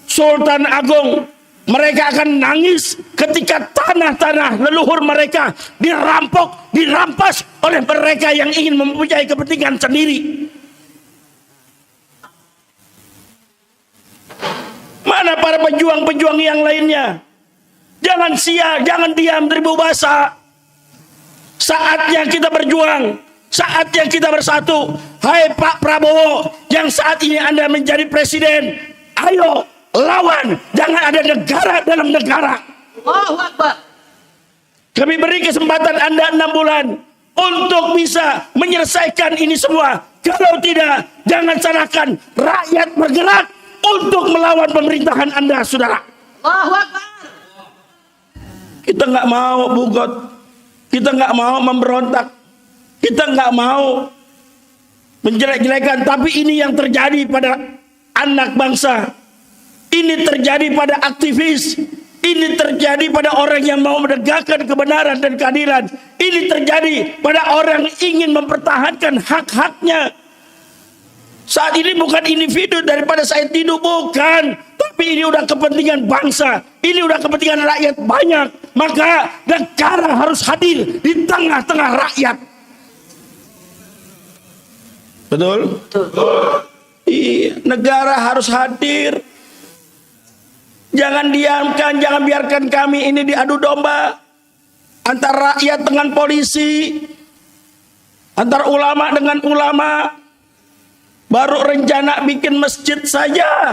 Sultan Agung, mereka akan nangis ketika tanah-tanah leluhur mereka dirampok, dirampas oleh mereka yang ingin mempunyai kepentingan sendiri. Mana para pejuang-pejuang yang lainnya? Jangan sia, jangan diam beribu bahasa. Saatnya kita berjuang, saatnya kita bersatu. Hai Pak Prabowo yang saat ini Anda menjadi presiden, ayo lawan, jangan ada negara dalam negara. Allahu Akbar. Kami beri kesempatan Anda 6 bulan untuk bisa menyelesaikan ini semua. Kalau tidak, jangan salahkan rakyat bergerak untuk melawan pemerintahan Anda, saudara. Allahu Akbar. Kita nggak mau bugot, kita nggak mau memberontak, kita nggak mau menjelek-jelekan. Tapi ini yang terjadi pada anak bangsa, ini terjadi pada aktivis, ini terjadi pada orang yang mau menegakkan kebenaran dan keadilan, ini terjadi pada orang yang ingin mempertahankan hak-haknya. Saat ini bukan individu daripada Said Didu, bukan, tapi ini udah kepentingan bangsa, ini udah kepentingan rakyat banyak. Maka negara harus hadir di tengah-tengah rakyat. Betul? Iya, negara harus hadir. Jangan diamkan, jangan biarkan kami ini diadu domba antara rakyat dengan polisi, antara ulama dengan ulama. Baru rencana bikin masjid saja,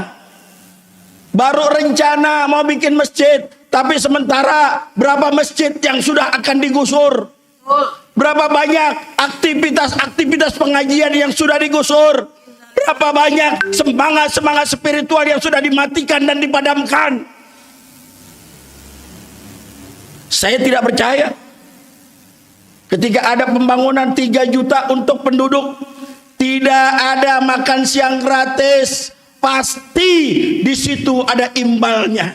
baru rencana mau bikin masjid, tapi sementara berapa masjid yang sudah akan digusur, berapa banyak aktivitas pengajian yang sudah digusur, berapa banyak semangat spiritual yang sudah dimatikan dan dipadamkan. Saya tidak percaya ketika ada pembangunan 3 juta untuk penduduk, tidak ada makan siang gratis, pasti di situ ada imbalnya.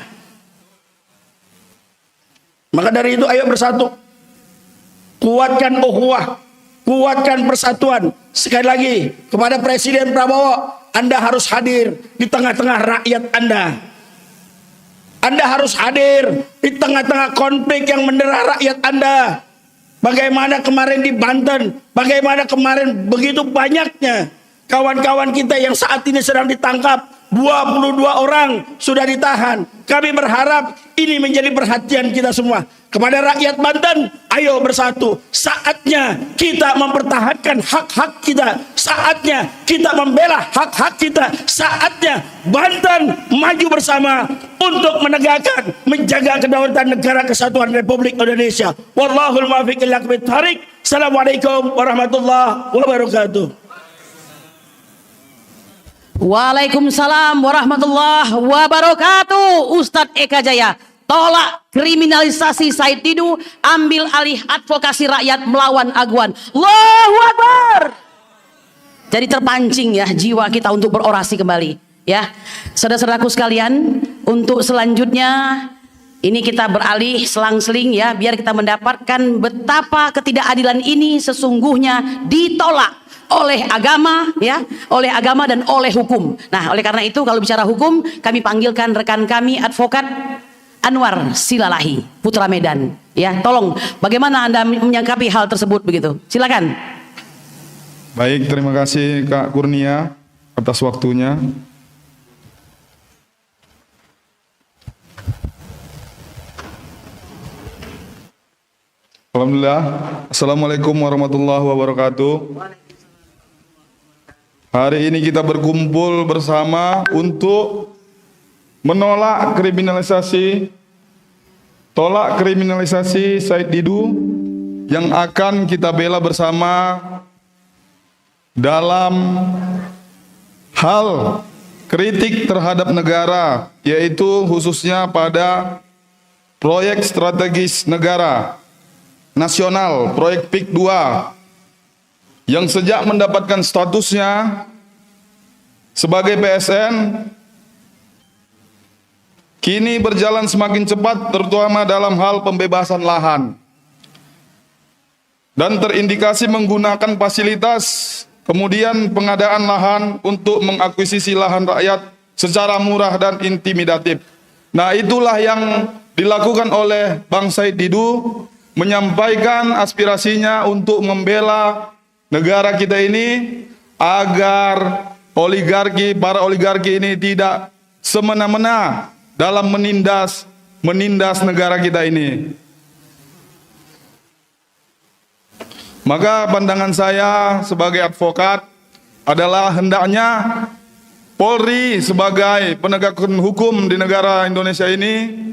Maka dari itu ayo bersatu, kuatkan ukhuwah, kuatkan persatuan. Sekali lagi kepada Presiden Prabowo, Anda harus hadir di tengah-tengah rakyat Anda. Anda harus hadir di tengah-tengah konflik yang mendera rakyat Anda. Bagaimana kemarin di Banten, bagaimana kemarin begitu banyaknya kawan-kawan kita yang saat ini sedang ditangkap, 22 orang sudah ditahan. Kami berharap ini menjadi perhatian kita semua. Kepada rakyat Banten, ayo bersatu. Saatnya kita mempertahankan hak-hak kita. Saatnya kita membela hak-hak kita. Saatnya Banten maju bersama untuk menegakkan, menjaga kedaulatan negara kesatuan Republik Indonesia. Wallahul muwaffiq ila aqwamit thoriq. Assalamualaikum warahmatullahi wabarakatuh. Waalaikumsalam warahmatullahi wabarakatuh. Ustadz Eka Jaya, tolak kriminalisasi Said Didu, ambil alih advokasi rakyat melawan aguan. Allahu Akbar. Jadi terpancing ya jiwa kita untuk berorasi kembali ya. Saudara-saudaraku sekalian, untuk selanjutnya ini kita beralih selang-seling ya, biar kita mendapatkan betapa ketidakadilan ini sesungguhnya ditolak oleh agama ya, oleh agama dan oleh hukum. Nah, oleh karena itu kalau bicara hukum, kami panggilkan rekan kami Advokat Anwar Silalahi, Putra Medan. Ya, tolong bagaimana Anda menyangkapi hal tersebut begitu? Silakan. Baik, terima kasih Kak Kurnia atas waktunya. Alhamdulillah. Assalamualaikum warahmatullahi wabarakatuh. Hari ini kita berkumpul bersama untuk menolak kriminalisasi, tolak kriminalisasi Said Didu yang akan kita bela bersama dalam hal kritik terhadap negara, yaitu khususnya pada proyek strategis negara nasional, proyek PIK 2, yang sejak mendapatkan statusnya sebagai PSN kini berjalan semakin cepat, terutama dalam hal pembebasan lahan, dan terindikasi menggunakan fasilitas, kemudian pengadaan lahan untuk mengakuisisi lahan rakyat secara murah dan intimidatif. Nah, itulah yang dilakukan oleh Bang Said Didu, menyampaikan aspirasinya untuk membela negara kita ini agar para oligarki ini tidak semena-mena dalam menindas negara kita ini. Maka pandangan saya sebagai advokat adalah hendaknya Polri sebagai penegak hukum di negara Indonesia ini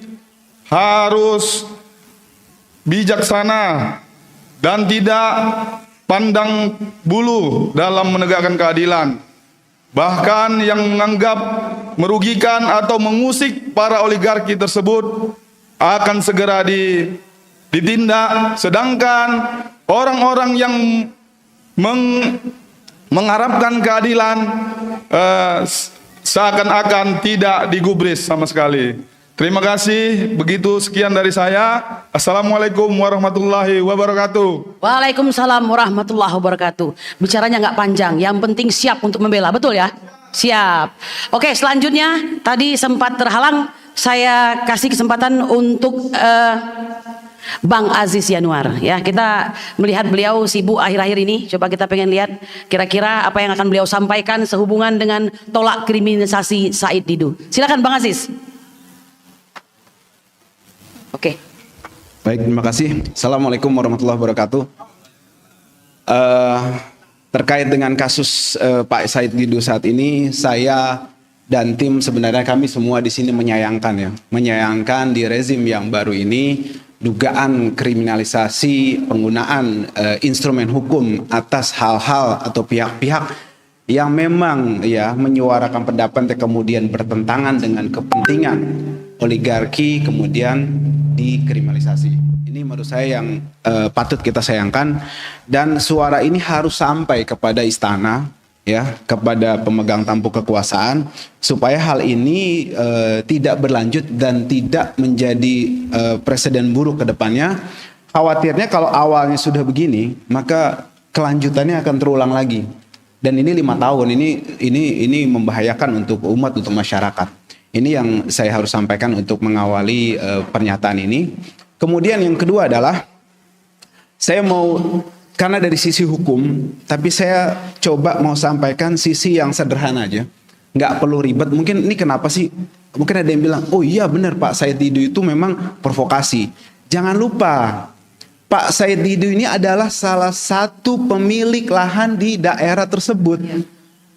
harus bijaksana dan tidak pandang bulu dalam menegakkan keadilan. Bahkan yang menganggap merugikan atau mengusik para oligarki tersebut akan segera ditindak, sedangkan orang-orang yang mengharapkan keadilan seakan-akan tidak digubris sama sekali. Terima kasih. Begitu, sekian dari saya. Assalamualaikum warahmatullahi wabarakatuh. Waalaikumsalam warahmatullahi wabarakatuh. Bicaranya nggak panjang, yang penting siap untuk membela, betul ya? Siap. Oke, selanjutnya tadi sempat terhalang, saya kasih kesempatan untuk Bang Aziz Yanuar. Ya, kita melihat beliau sibuk akhir-akhir ini. Coba kita pengen lihat kira-kira apa yang akan beliau sampaikan sehubungan dengan tolak kriminalisasi Said Didu. Silakan Bang Aziz. Oke. Baik, terima kasih. Assalamualaikum warahmatullahi wabarakatuh. Terkait dengan kasus Pak Said Didu saat ini, saya dan tim sebenarnya kami semua di sini menyayangkan di rezim yang baru ini dugaan kriminalisasi penggunaan instrumen hukum atas hal-hal atau pihak-pihak yang memang ya menyuarakan pendapat yang kemudian bertentangan dengan kepentingan oligarki kemudian dikriminalisasi. Ini menurut saya yang patut kita sayangkan, dan suara ini harus sampai kepada istana, ya, kepada pemegang tampuk kekuasaan, supaya hal ini tidak berlanjut dan tidak menjadi presiden buruk ke depannya. Khawatirnya kalau awalnya sudah begini, maka kelanjutannya akan terulang lagi. Dan ini 5 tahun, ini membahayakan untuk umat, untuk masyarakat. Ini yang saya harus sampaikan untuk mengawali pernyataan ini. Kemudian yang kedua adalah saya mau, karena dari sisi hukum, tapi saya coba mau sampaikan sisi yang sederhana aja. Nggak perlu ribet. Mungkin ini kenapa sih? Mungkin ada yang bilang, oh iya benar Pak Said Didu itu memang provokasi. Jangan lupa, Pak Said Didu ini adalah salah satu pemilik lahan di daerah tersebut.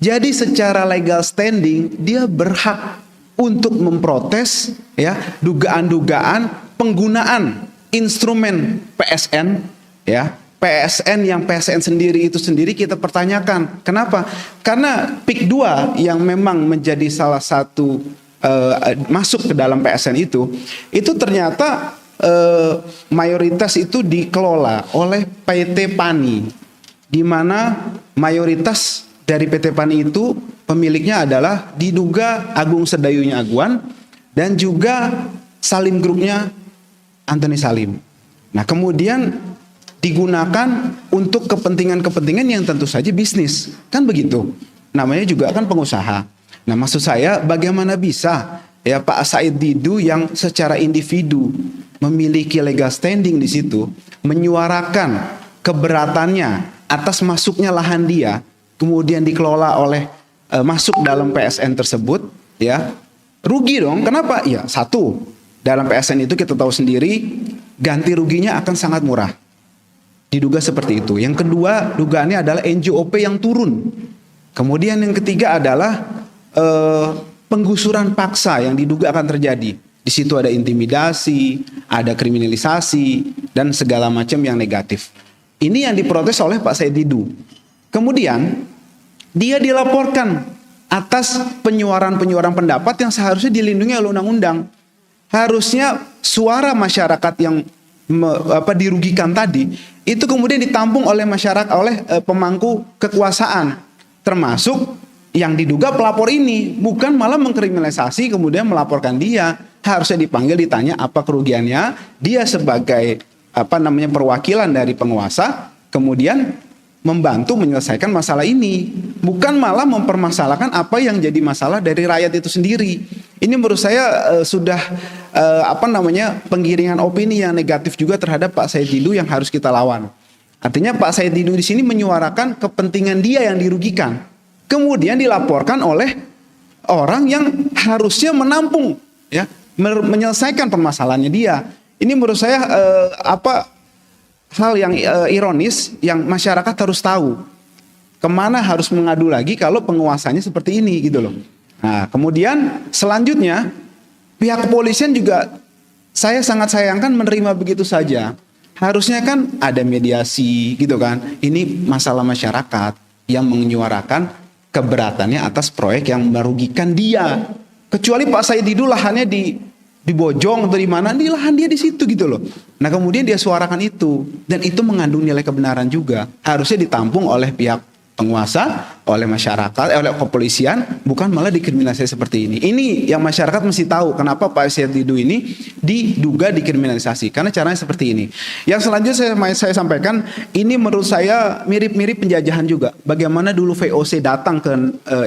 Jadi secara legal standing, dia berhak untuk memprotes ya dugaan-dugaan penggunaan instrumen PSN, ya. PSN sendiri itu sendiri kita pertanyakan. Kenapa? Karena PIK 2 yang memang menjadi salah satu masuk ke dalam PSN itu ternyata mayoritas itu dikelola oleh PT PANI, di mana mayoritas dari PT PANI itu pemiliknya adalah diduga Agung Sedayunya Aguan dan juga Salim Grupnya Antoni Salim. Nah, kemudian digunakan untuk kepentingan-kepentingan yang tentu saja bisnis. Kan begitu. Namanya juga kan pengusaha. Nah, maksud saya bagaimana bisa ya Pak Said Didu yang secara individu memiliki legal standing di situ menyuarakan keberatannya atas masuknya lahan dia, kemudian dikelola oleh masuk dalam PSN tersebut, ya. Rugi dong. Kenapa? Ya, satu, dalam PSN itu kita tahu sendiri ganti ruginya akan sangat murah. Diduga seperti itu. Yang kedua, dugaannya adalah NJOP yang turun. Kemudian yang ketiga adalah penggusuran paksa yang diduga akan terjadi. Di situ ada intimidasi, ada kriminalisasi, dan segala macam yang negatif. Ini yang diprotes oleh Pak Said Didu. Kemudian dia dilaporkan atas penyuaran-penyuaran pendapat yang seharusnya dilindungi oleh undang-undang. Harusnya suara masyarakat yang dirugikan tadi itu kemudian ditampung oleh masyarakat, oleh pemangku kekuasaan, termasuk yang diduga pelapor ini, bukan malah mengkriminalisasi kemudian melaporkan dia. harusnya dipanggil, ditanya apa kerugiannya. Dia sebagai perwakilan dari penguasa, kemudian membantu menyelesaikan masalah ini, bukan malah mempermasalahkan apa yang jadi masalah dari rakyat itu sendiri. Ini menurut saya sudah penggiringan opini yang negatif juga terhadap Pak Said Didu yang harus kita lawan. Artinya Pak Said Didu di sini menyuarakan kepentingan dia yang dirugikan, kemudian dilaporkan oleh orang yang harusnya menampung, ya, menyelesaikan permasalahannya dia. Ini menurut saya hal yang ironis yang masyarakat harus tahu kemana harus mengadu lagi kalau penguasanya seperti ini gitu loh. Nah, kemudian selanjutnya pihak kepolisian juga saya sangat sayangkan menerima begitu saja. Harusnya kan ada mediasi gitu kan. Ini masalah masyarakat yang menyuarakan keberatannya atas proyek yang merugikan dia. Kecuali Pak Said Didu lahannya di Bojong atau di mana, di lahan dia di situ gitu loh. Nah, kemudian dia suarakan itu, dan itu mengandung nilai kebenaran juga. Harusnya ditampung oleh pihak penguasa, oleh masyarakat, oleh kepolisian, bukan malah dikriminalisasi seperti ini. Ini yang masyarakat mesti tahu kenapa Pak Said Didu ini diduga dikriminalisasi, karena caranya seperti ini. Yang selanjutnya saya sampaikan, ini menurut saya mirip-mirip penjajahan juga. Bagaimana dulu VOC datang ke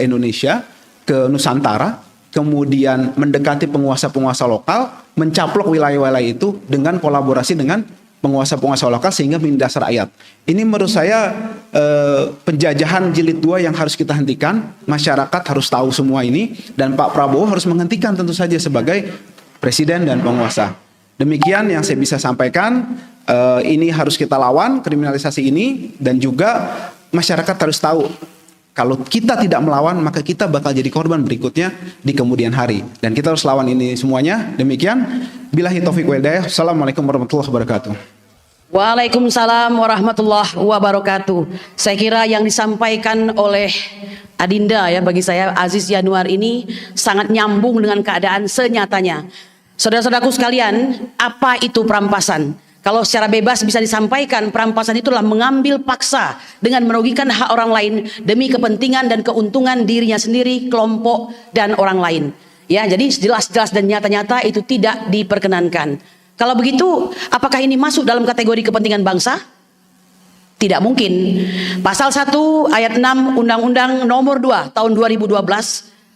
Indonesia, ke Nusantara, kemudian mendekati penguasa-penguasa lokal, mencaplok wilayah-wilayah itu dengan kolaborasi dengan penguasa-penguasa lokal sehingga menindas rakyat. Ini menurut saya penjajahan jilid 2 yang harus kita hentikan. Masyarakat harus tahu semua ini, dan Pak Prabowo harus menghentikan tentu saja sebagai presiden dan penguasa. Demikian yang saya bisa sampaikan. Ini harus kita lawan kriminalisasi ini, dan juga masyarakat harus tahu kalau kita tidak melawan, maka kita bakal jadi korban berikutnya di kemudian hari. Dan kita harus lawan ini semuanya. Demikian. Billahi taufiq wal hidayah. Assalamualaikum warahmatullahi wabarakatuh. Waalaikumsalam warahmatullahi wabarakatuh. Saya kira yang disampaikan oleh Adinda, ya, bagi saya Aziz Yanuar ini sangat nyambung dengan keadaan senyatanya. Saudara-saudaraku sekalian, apa itu perampasan? Kalau secara bebas bisa disampaikan, perampasan itulah mengambil paksa dengan merugikan hak orang lain demi kepentingan dan keuntungan dirinya sendiri, kelompok, dan orang lain. Ya, jadi jelas-jelas dan nyata-nyata itu tidak diperkenankan. Kalau begitu, apakah ini masuk dalam kategori kepentingan bangsa? Tidak mungkin. Pasal 1 ayat 6 Undang-Undang Nomor 2 tahun 2012,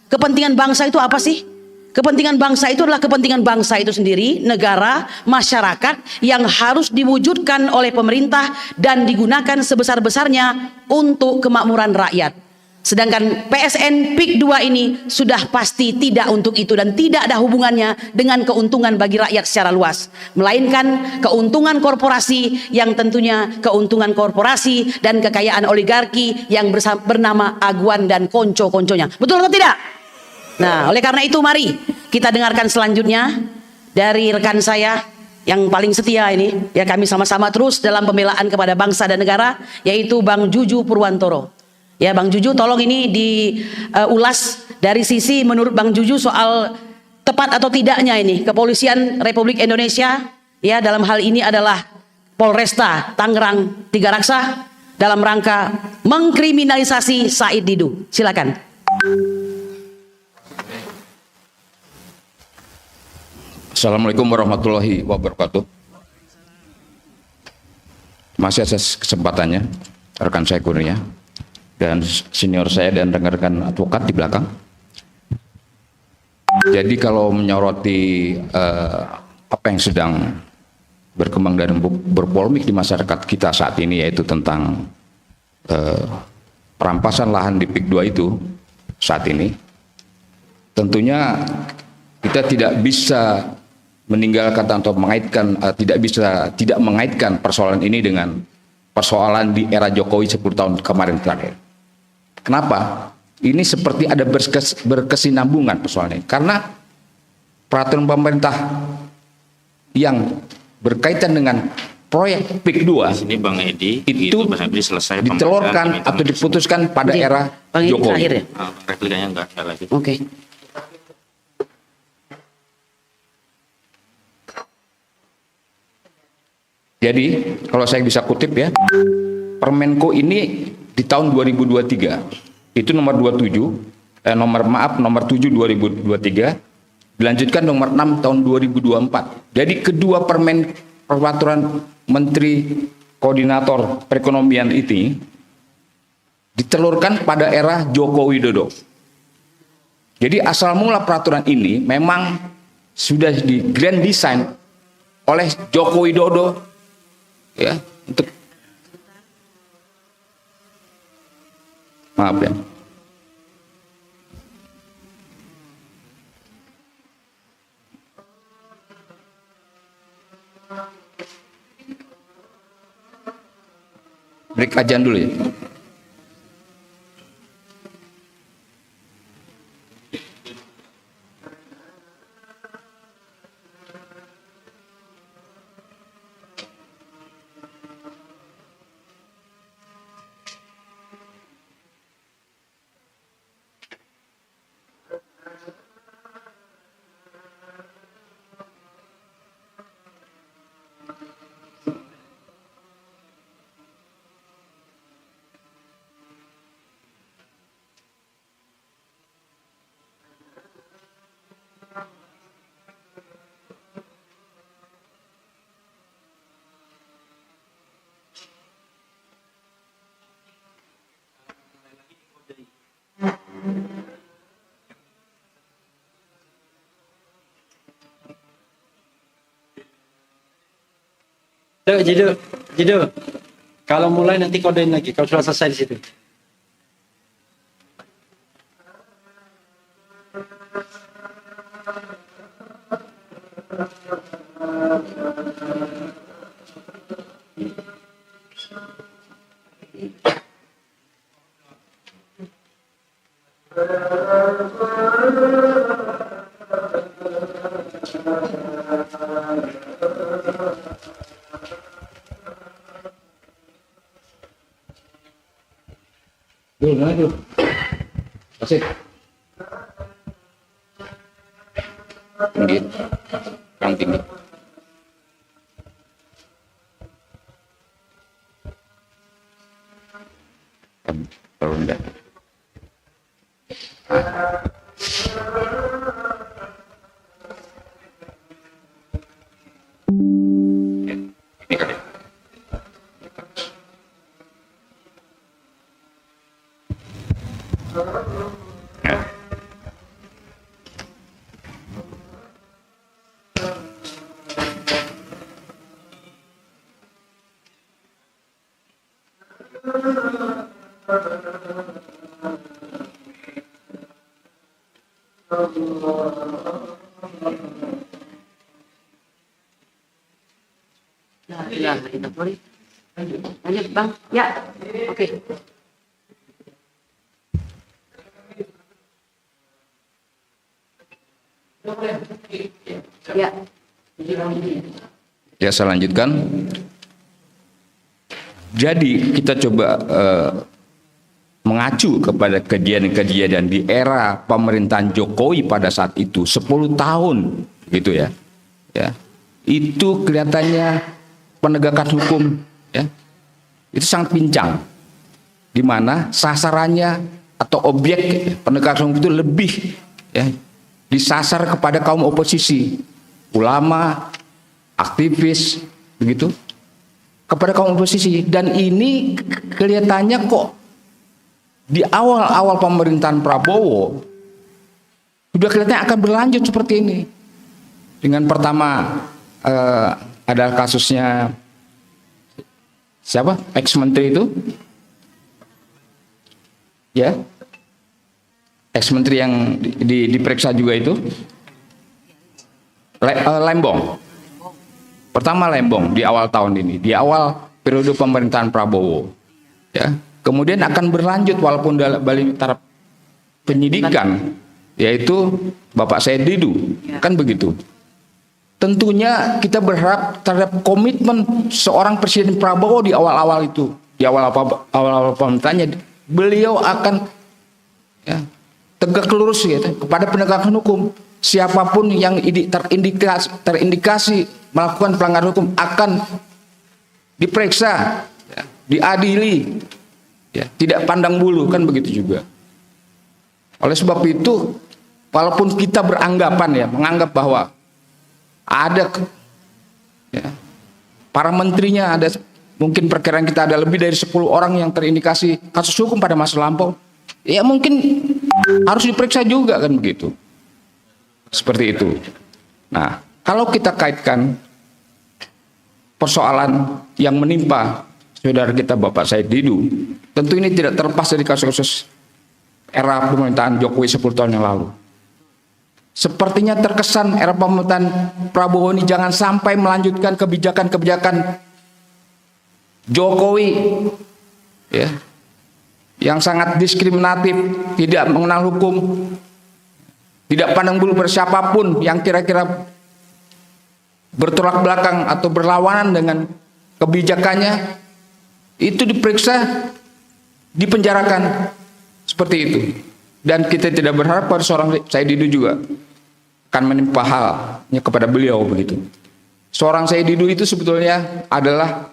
kepentingan bangsa itu apa sih? Kepentingan bangsa itu adalah kepentingan bangsa itu sendiri, negara, masyarakat yang harus diwujudkan oleh pemerintah dan digunakan sebesar-besarnya untuk kemakmuran rakyat. Sedangkan PSN PIK 2 ini sudah pasti tidak untuk itu dan tidak ada hubungannya dengan keuntungan bagi rakyat secara luas, melainkan keuntungan korporasi yang tentunya keuntungan korporasi dan kekayaan oligarki yang bernama Aguan dan konco-konconya. Betul atau tidak? Nah, oleh karena itu mari kita dengarkan selanjutnya dari rekan saya yang paling setia ini, ya, kami sama-sama terus dalam pembelaan kepada bangsa dan negara, yaitu Bang Juju Purwantoro. Ya, Bang Juju, tolong ini diulas dari sisi menurut Bang Juju soal tepat atau tidaknya ini Kepolisian Republik Indonesia, ya, dalam hal ini adalah Polresta Tangerang Tiga Raksa dalam rangka mengkriminalisasi Said Didu. Silakan. Assalamualaikum warahmatullahi wabarakatuh. Masih atas kesempatannya rekan saya Kurnia dan senior saya dan rekan-rekan advokat di belakang. Jadi kalau menyoroti apa yang sedang berkembang dan berpolemik di masyarakat kita saat ini, yaitu tentang perampasan lahan di PIK 2 itu saat ini, tentunya kita tidak bisa meninggalkan atau mengaitkan, tidak mengaitkan persoalan ini dengan persoalan di era Jokowi 10 tahun kemarin terakhir. Kenapa? Ini seperti ada berkesinambungan persoalan ini. Karena peraturan pemerintah yang berkaitan dengan proyek PIK 2 ini Bang Edi itu selesai ditelurkan atau diputuskan pada era Jokowi. Terakhir, ya? Replikanya enggak lagi. Oke. Jadi kalau saya bisa kutip, ya, Permenko ini di tahun 2023 itu nomor 7 2023 Dilanjutkan nomor 6 tahun 2024. Jadi kedua peraturan Menteri Koordinator Perekonomian ini ditelurkan pada era Joko Widodo. Jadi asal mula peraturan ini memang sudah di grand design oleh Joko Widodo ya, untuk maaf ya. Break ajan dulu ya. Jidu. Kalau mulai nanti kodein lagi. Kalau sudah selesai di situ. Dulu. Asik. Tinggi. Kurang tinggi. Terlalu rendah. Ini kali. Ya, itu boleh. Lanjut, Bang. Ya, oke. Ya. Ya, saya lanjutkan. Jadi kita coba mengacu kepada kejadian-kejadian di era pemerintahan Jokowi pada saat itu 10 tahun gitu ya. Ya. Itu kelihatannya penegakan hukum ya. Itu sangat pincang. Di mana sasarannya atau objek penegakan hukum itu lebih ya disasar kepada kaum oposisi, ulama, aktivis begitu. Kepada kaum oposisi, dan ini kelihatannya kok di awal-awal pemerintahan Prabowo sudah kelihatannya akan berlanjut seperti ini. Dengan pertama ada kasusnya siapa? Ex-menteri itu, ya, ex-menteri yang diperiksa juga itu, Lembong. Pertama Lembong di awal tahun ini, di awal periode pemerintahan Prabowo, ya. Kemudian akan berlanjut walaupun dalam taraf penyidikan, yaitu Bapak Said Didu, kan begitu. Tentunya kita berharap terhadap komitmen seorang Presiden Prabowo di awal-awal itu, di awal-awal pemerintahannya, beliau akan ya, tegak lurus gitu, kepada penegakan hukum. Siapapun yang terindikasi melakukan pelanggaran hukum akan diperiksa, ya, diadili, ya, tidak pandang bulu, kan begitu juga. Oleh sebab itu walaupun kita beranggapan ya, menganggap bahwa ada ya, para menterinya, ada mungkin perkiraan kita ada lebih dari 10 orang yang terindikasi kasus hukum pada masa lampau, ya mungkin harus diperiksa juga kan begitu. Seperti itu. Nah, kalau kita kaitkan persoalan yang menimpa saudara kita Bapak Said Didu, tentu ini tidak terlepas dari kasus-kasus era pemerintahan Jokowi 10 tahun yang lalu. Sepertinya terkesan era pemerintahan Prabowo ini jangan sampai melanjutkan kebijakan-kebijakan Jokowi ya, yang sangat diskriminatif, tidak mengenal hukum, tidak pandang bulu pada siapapun yang kira-kira bertolak belakang atau berlawanan dengan kebijakannya, itu diperiksa, dipenjarakan seperti itu. Dan kita tidak berharap pada seorang Said Didu juga akan menimpa halnya kepada beliau begitu. Seorang Said Didu itu sebetulnya adalah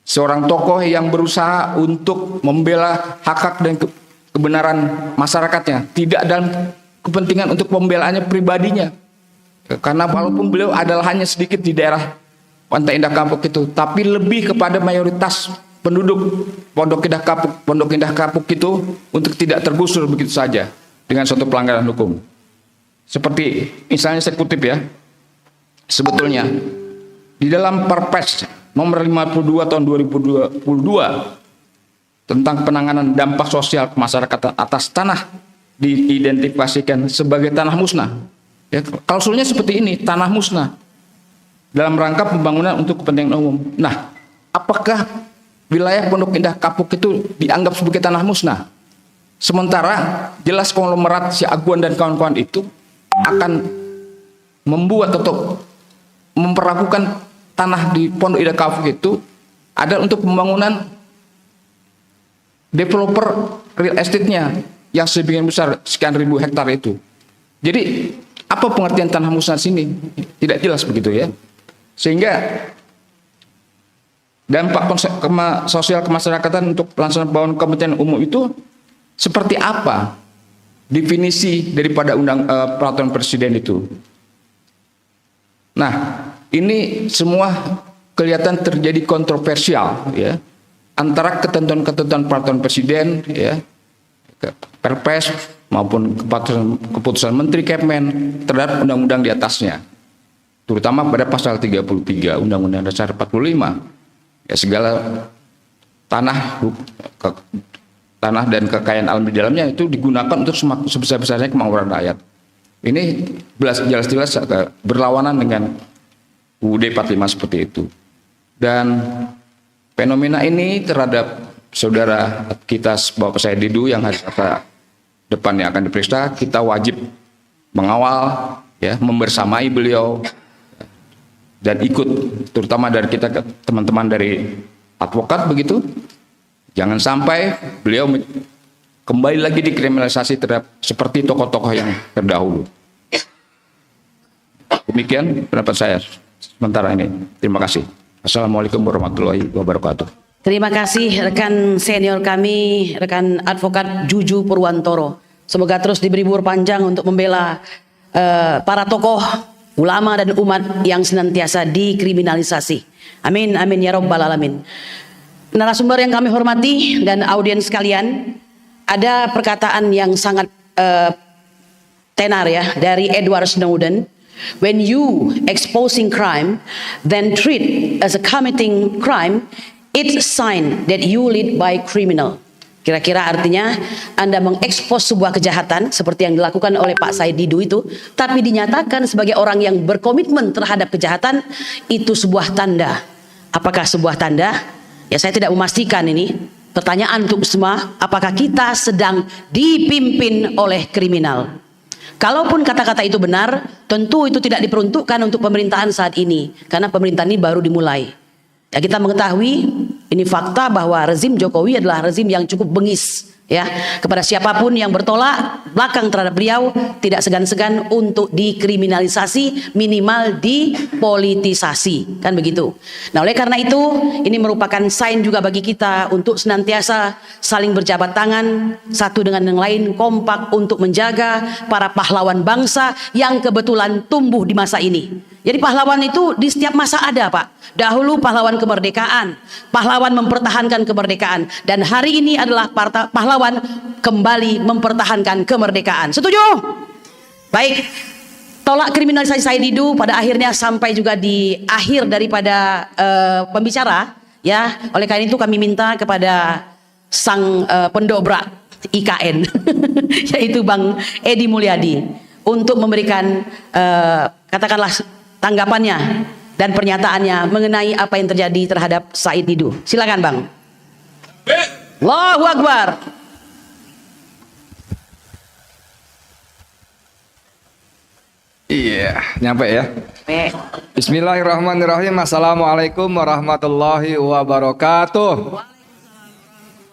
seorang tokoh yang berusaha untuk membela hak-hak dan kebenaran masyarakatnya, tidak dalam kepentingan untuk pembelaannya pribadinya. Karena walaupun beliau adalah hanya sedikit di daerah Pantai Indah Kapuk itu, tapi lebih kepada mayoritas penduduk Pondok Indah Kapuk itu untuk tidak tergusur begitu saja dengan suatu pelanggaran hukum. Seperti misalnya saya kutip ya, sebetulnya di dalam Perpres nomor 52 tahun 2022 tentang penanganan dampak sosial kemasyarakatan atas tanah diidentifikasikan sebagai tanah musnah. Ya, klausulnya seperti ini, tanah musnah dalam rangka pembangunan untuk kepentingan umum. Nah, apakah wilayah Pondok Indah Kapuk itu dianggap sebagai tanah musnah? Sementara jelas konglomerat si Aguan dan kawan-kawan itu akan membuat atau memperlakukan tanah di Pondok Indah Kapuk itu adalah untuk pembangunan developer real estate-nya yang sebagian besar sekian ribu hektar itu. Jadi apa pengertian tanah musnah sini? Tidak jelas begitu ya. Sehingga dampak sosial kemasyarakatan untuk pelaksanaan pembangunan kepentingan umum itu seperti apa definisi daripada peraturan presiden itu. Nah, ini semua kelihatan terjadi kontroversial ya antara ketentuan-ketentuan peraturan presiden ya, Perpres maupun keputusan Menteri Kepmen terhadap undang-undang di atasnya, terutama pada pasal 33 Undang-Undang Dasar 45 ya, segala tanah dan kekayaan alam di dalamnya itu digunakan untuk sebesar-besarnya kemakmuran rakyat. Ini jelas-jelas berlawanan dengan UUD 45 seperti itu. Dan fenomena ini terhadap saudara kita Bapak Said Didu yang hari depannya akan diperiksa, kita wajib mengawal ya, membersamai beliau dan ikut, terutama dari kita teman-teman dari advokat begitu. Jangan sampai beliau kembali lagi dikriminalisasi terhadap seperti tokoh-tokoh yang terdahulu. Demikian pendapat saya sementara ini. Terima kasih. Assalamualaikum warahmatullahi wabarakatuh. Terima kasih rekan senior kami, rekan advokat Juju Purwantoro. Semoga terus diberi umur panjang untuk membela para tokoh, ulama dan umat yang senantiasa dikriminalisasi. Amin, amin ya rabbal alamin. Narasumber yang kami hormati dan audiens sekalian, ada perkataan yang sangat tenar ya dari Edward Snowden. When you exposing crime, then treat as a committing crime, it's a sign that you lead by criminal. Kira-kira artinya Anda mengekspos sebuah kejahatan seperti yang dilakukan oleh Pak Said Didu itu, tapi dinyatakan sebagai orang yang berkomitmen terhadap kejahatan, itu sebuah tanda. Apakah sebuah tanda? Ya, saya tidak memastikan ini. Pertanyaan untuk semua, apakah kita sedang dipimpin oleh kriminal? Kalaupun kata-kata itu benar, tentu itu tidak diperuntukkan untuk pemerintahan saat ini, karena pemerintahan ini baru dimulai. Ya, kita mengetahui ini fakta bahwa rezim Jokowi adalah rezim yang cukup bengis, Ya, kepada siapapun yang bertolak belakang terhadap beliau tidak segan-segan untuk dikriminalisasi, minimal dipolitisasi, kan begitu. Nah, oleh karena itu ini merupakan sign juga bagi kita untuk senantiasa saling berjabat tangan satu dengan yang lain, kompak untuk menjaga para pahlawan bangsa yang kebetulan tumbuh di masa ini. Jadi pahlawan itu di setiap masa ada, Pak. Dahulu pahlawan kemerdekaan, pahlawan mempertahankan kemerdekaan, dan hari ini adalah pahlawan kembali mempertahankan kemerdekaan. Setuju? Baik. Tolak kriminalisasi Said Didu pada akhirnya sampai juga di akhir daripada pembicara, ya. Oleh karena itu kami minta kepada sang pendobrak IKN yaitu Bang Edi Mulyadi untuk memberikan katakanlah tanggapannya dan pernyataannya mengenai apa yang terjadi terhadap Said Didu. Silakan, Bang. Allahu Akbar. Iya, nyampe ya. Bismillahirrahmanirrahim. Assalamualaikum warahmatullahi wabarakatuh.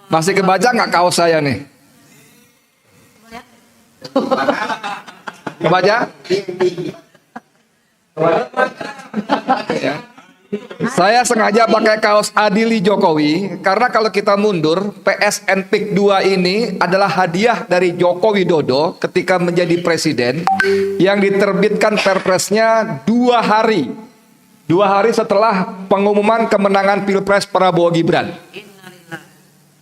Masih kebaca nggak kaos saya nih? Kebaca? Ya. Saya sengaja pakai kaos Adili Jokowi karena kalau kita mundur, PSN PIK 2 ini adalah hadiah dari Joko Widodo ketika menjadi presiden yang diterbitkan perpresnya 2 hari. 2 hari setelah pengumuman kemenangan Pilpres Prabowo Gibran.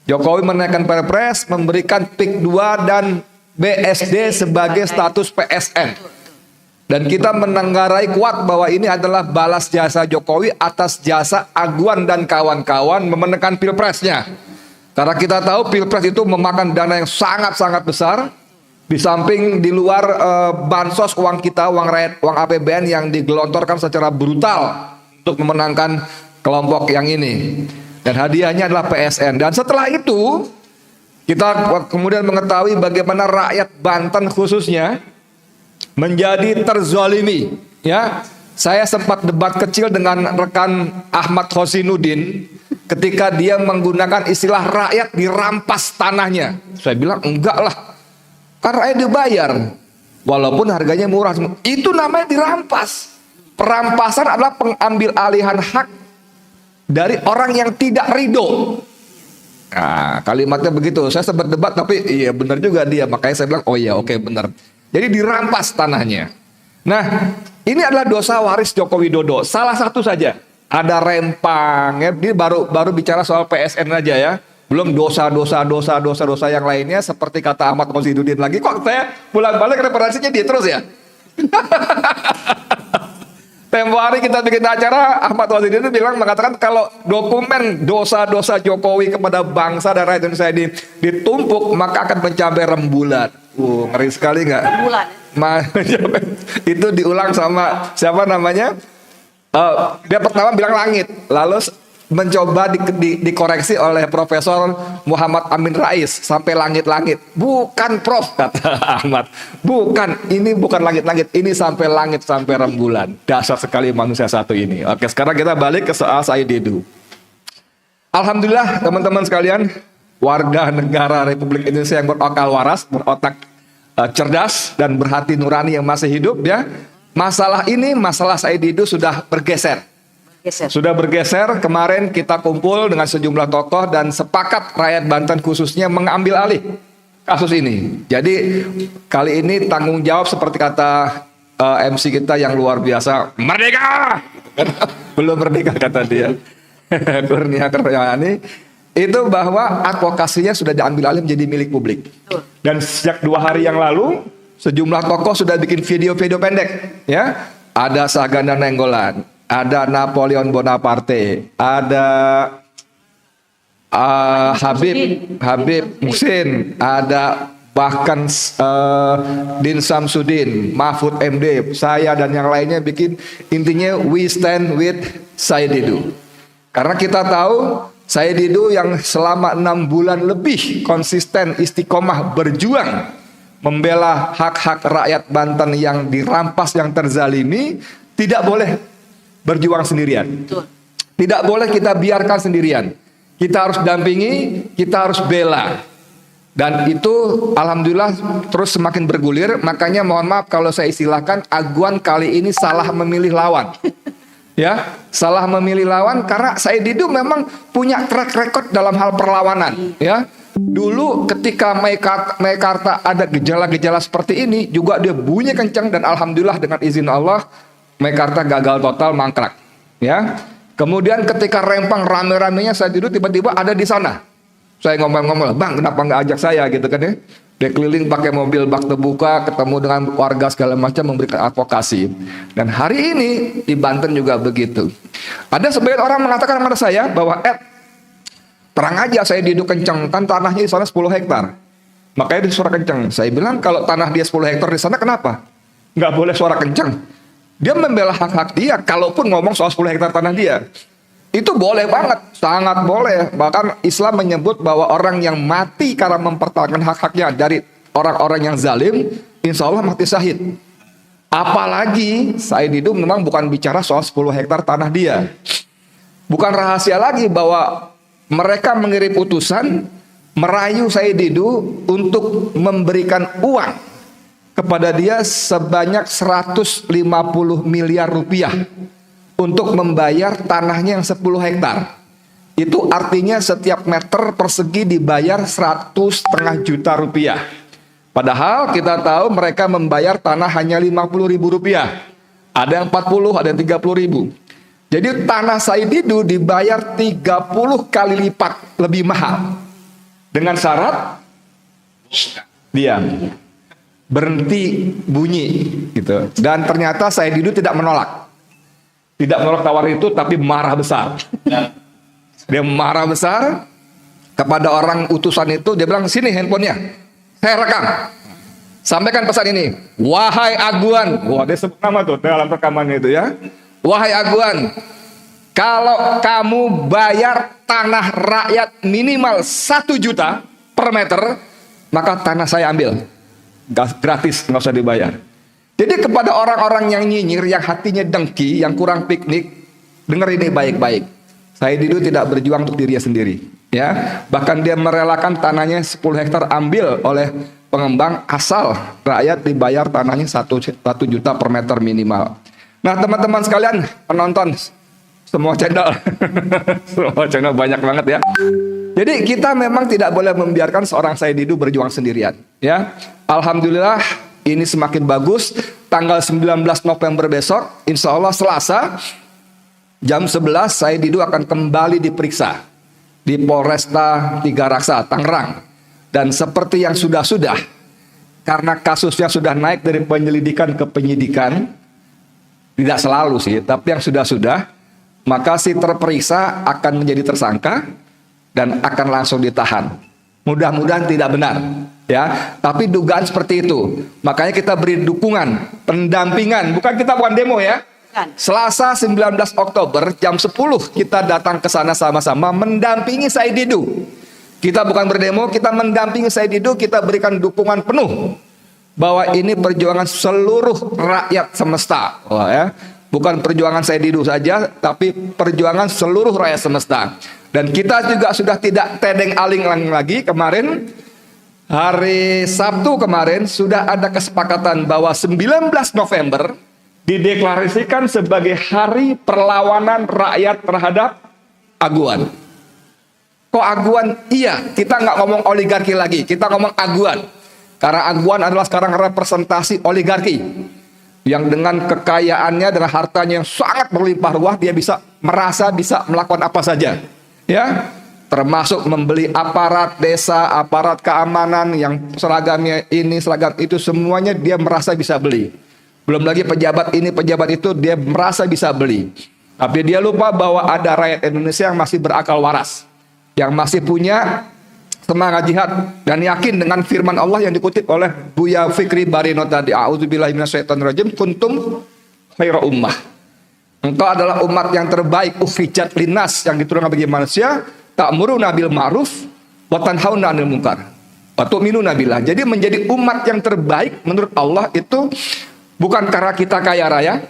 Jokowi menaikkan perpres memberikan PIK 2 dan BSD sebagai status PSN. Dan kita menenggarai kuat bahwa ini adalah balas jasa Jokowi atas jasa Agwan dan kawan-kawan memenangkan Pilpresnya. Karena kita tahu Pilpres itu memakan dana yang sangat-sangat besar. Di samping di luar bansos uang kita, uang rakyat, uang APBN yang digelontorkan secara brutal untuk memenangkan kelompok yang ini. Dan hadiahnya adalah PSN. Dan setelah itu kita kemudian mengetahui bagaimana rakyat Banten khususnya menjadi terzalimi, ya. Saya sempat debat kecil dengan rekan Ahmad Hosinuddin ketika dia menggunakan istilah rakyat dirampas tanahnya. Saya bilang enggak lah, kan rakyat dibayar walaupun harganya murah. Itu namanya dirampas. Perampasan adalah pengambil alihan hak dari orang yang tidak ridho. Nah, kalimatnya begitu. Saya sempat debat tapi iya benar juga dia. Makanya saya bilang oh iya oke benar. Jadi dirampas tanahnya. Nah, ini adalah dosa waris Joko Widodo. Salah satu saja. Ada rempang. Ya. Dia baru bicara soal PSN aja ya. Belum dosa-dosa yang lainnya. Seperti kata Ahmad Hosinuddin lagi. Kok saya pulang balik referensinya dia terus ya? Tempo hari kita bikin acara, Ahmad Hosinuddin mengatakan kalau dokumen dosa-dosa Jokowi kepada bangsa dan rakyat Indonesia ini ditumpuk, maka akan mencapai rembulan. Ngeri sekali nggak? Rembulan. Itu diulang sama siapa namanya? Dia pertama bilang langit, lalu mencoba dikoreksi oleh Profesor Muhammad Amin Rais sampai langit-langit. Bukan Prof, kata Ahmad. Bukan, ini bukan langit-langit, ini sampai langit, sampai rembulan. Dasar sekali manusia satu ini. Oke, sekarang kita balik ke soal Said Didu. Alhamdulillah teman-teman sekalian, warga negara Republik Indonesia yang berakal waras, berotak cerdas dan berhati nurani yang masih hidup ya. Masalah ini, masalah Said Didu sudah bergeser. Sudah bergeser. Kemarin kita kumpul dengan sejumlah tokoh dan sepakat rakyat Banten khususnya mengambil alih kasus ini. Jadi kali ini tanggung jawab seperti kata MC kita yang luar biasa, merdeka. Belum merdeka kata dia. Kurnia Karyani itu bahwa advokasinya sudah diambil alih menjadi milik publik. Dan sejak 2 hari yang lalu sejumlah tokoh sudah bikin video-video pendek ya. Ada Saganda Nenggolan, ada Napoleon Bonaparte, ada Habib Muhsin, ada bahkan Din Samsudin, Mahfud MD, saya dan yang lainnya bikin intinya we stand with Said Didu. Karena kita tahu Said Didu yang selama 6 bulan lebih konsisten istiqomah berjuang membela hak-hak rakyat Banten yang dirampas, yang terzalimi, tidak boleh berjuang sendirian. Tidak boleh kita biarkan sendirian. Kita harus dampingi, kita harus bela. Dan itu alhamdulillah terus semakin bergulir. Makanya mohon maaf kalau saya istilahkan Aguan kali ini salah memilih lawan. Ya, salah memilih lawan karena Said Didu memang punya track record dalam hal perlawanan. Ya, dulu ketika Meikarta ada gejala-gejala seperti ini juga dia bunyi kencang dan alhamdulillah dengan izin Allah Meikarta gagal total, mangkrak. Ya, kemudian ketika Rempang rame-ramenya Said Didu tiba-tiba ada di sana. Saya ngomong-ngomong, bang kenapa nggak ajak saya gitu kan ya. Dia keliling pakai mobil bak terbuka, ketemu dengan warga segala macam, memberikan advokasi. Dan hari ini di Banten juga begitu. Ada sebagian orang mengatakan kepada saya bahwa terang aja saya Didu kenceng, kan tanahnya di sana 10 hektar. Makanya dia suara kenceng. Saya bilang kalau tanah dia 10 hektar di sana kenapa? Nggak boleh suara kenceng. Dia membela hak-hak dia, kalaupun ngomong soal 10 hektar tanah dia. Itu boleh banget, sangat boleh. Bahkan Islam menyebut bahwa orang yang mati karena mempertahankan hak-haknya dari orang-orang yang zalim, insya Allah mati syahid. Apalagi Said Didu memang bukan bicara soal 10 hektar tanah dia. Bukan rahasia lagi bahwa mereka mengirim utusan merayu Said Didu untuk memberikan uang kepada dia sebanyak 150 miliar rupiah. Untuk membayar tanahnya yang 10 hektar. Itu artinya setiap meter persegi dibayar 100,5 juta rupiah. Padahal kita tahu mereka membayar tanah hanya 50.000 rupiah. Ada yang 40, ada yang 30.000. Jadi tanah Said Didu dibayar 30 kali lipat lebih mahal. Dengan syarat diam, berhenti bunyi gitu. Dan ternyata Said Didu tidak menolak. Tidak menolak tawar itu, tapi marah besar. Dia marah besar kepada orang utusan itu. Dia bilang, sini handphonenya, saya rekam. Sampaikan pesan ini, wahai Aguan. Wah, dia sebut nama tuh dalam rekamannya itu ya. Wahai Aguan, kalau kamu bayar tanah rakyat minimal 1 juta per meter, maka tanah saya ambil. Gratis, nggak usah dibayar. Jadi kepada orang-orang yang nyinyir, yang hatinya dengki, yang kurang piknik, dengar ini baik-baik. Said Didu tidak berjuang untuk dirinya sendiri, ya. Bahkan dia merelakan tanahnya 10 hektar ambil oleh pengembang asal rakyat dibayar tanahnya 1 juta per meter minimal. Nah, teman-teman sekalian, penonton semua channel, semua channel banyak banget ya. Jadi kita memang tidak boleh membiarkan seorang Said Didu berjuang sendirian, ya. Alhamdulillah. Ini semakin bagus. Tanggal 19 November besok, insya Allah Selasa, jam 11, Said Didu akan kembali diperiksa di Polresta Tiga Raksa, Tangerang. Dan seperti yang sudah-sudah, karena kasusnya sudah naik dari penyelidikan ke penyidikan, tidak selalu sih, tapi yang sudah-sudah, maka si terperiksa akan menjadi tersangka dan akan langsung ditahan. Mudah-mudahan tidak benar. Ya, tapi dugaan seperti itu. Makanya kita beri dukungan, pendampingan. Bukan demo ya. Selasa 19 Oktober jam 10 kita datang ke sana sama-sama mendampingi Said Didu. Kita bukan berdemo, kita mendampingi Said Didu, kita berikan dukungan penuh bahwa ini perjuangan seluruh rakyat semesta. Wah, ya. Bukan perjuangan Said Didu saja, tapi perjuangan seluruh rakyat semesta. Dan kita juga sudah tidak tedeng aling lagi kemarin. Hari Sabtu kemarin sudah ada kesepakatan bahwa 19 November dideklarasikan sebagai hari perlawanan rakyat terhadap Aguan. Kok Aguan? Iya, kita nggak ngomong oligarki lagi, kita ngomong Aguan. Karena Aguan adalah sekarang representasi oligarki yang dengan kekayaannya, dengan hartanya yang sangat berlimpah ruah, dia merasa bisa melakukan apa saja, ya. Termasuk membeli aparat desa, aparat keamanan yang seragamnya ini, seragam itu, semuanya dia merasa bisa beli. Belum lagi pejabat ini, pejabat itu, dia merasa bisa beli. Tapi dia lupa bahwa ada rakyat Indonesia yang masih berakal waras, yang masih punya semangat jihad dan yakin dengan firman Allah yang dikutip oleh Buya Fikri Barino tadi, a'udzubillahi minasyaitonirrajim, kuntum khaira ummah. Engkau adalah umat yang terbaik, ukhrijat linnas, yang diturunkan bagi manusia. Ta'muruna bil ma'ruf wa tanhauna 'anil munkar wa tu'minuna billah. Jadi menjadi umat yang terbaik menurut Allah itu bukan karena kita kaya raya,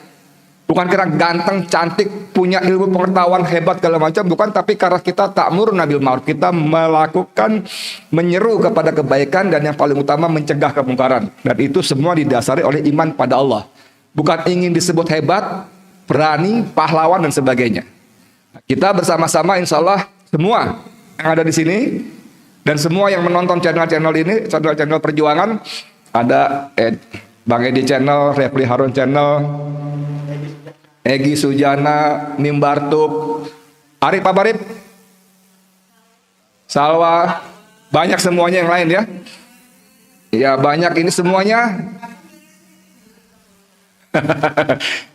Bukan karena ganteng, cantik, punya ilmu pengetahuan hebat segala macam, bukan, tapi karena kita ta'muruna bil ma'ruf, kita melakukan, menyeru kepada kebaikan, dan yang paling utama mencegah kemungkaran. Dan itu semua didasari oleh iman pada Allah. Bukan ingin disebut hebat, berani, pahlawan dan sebagainya. Kita bersama-sama insya Allah semua yang ada di sini dan semua yang menonton channel-channel ini, channel-channel perjuangan, ada Bang Edi Channel, Refli Harun Channel, Egi Sujana, Mimbartuk, Arif Pabarip, Salwa, banyak semuanya yang lain ya. Ya banyak ini semuanya.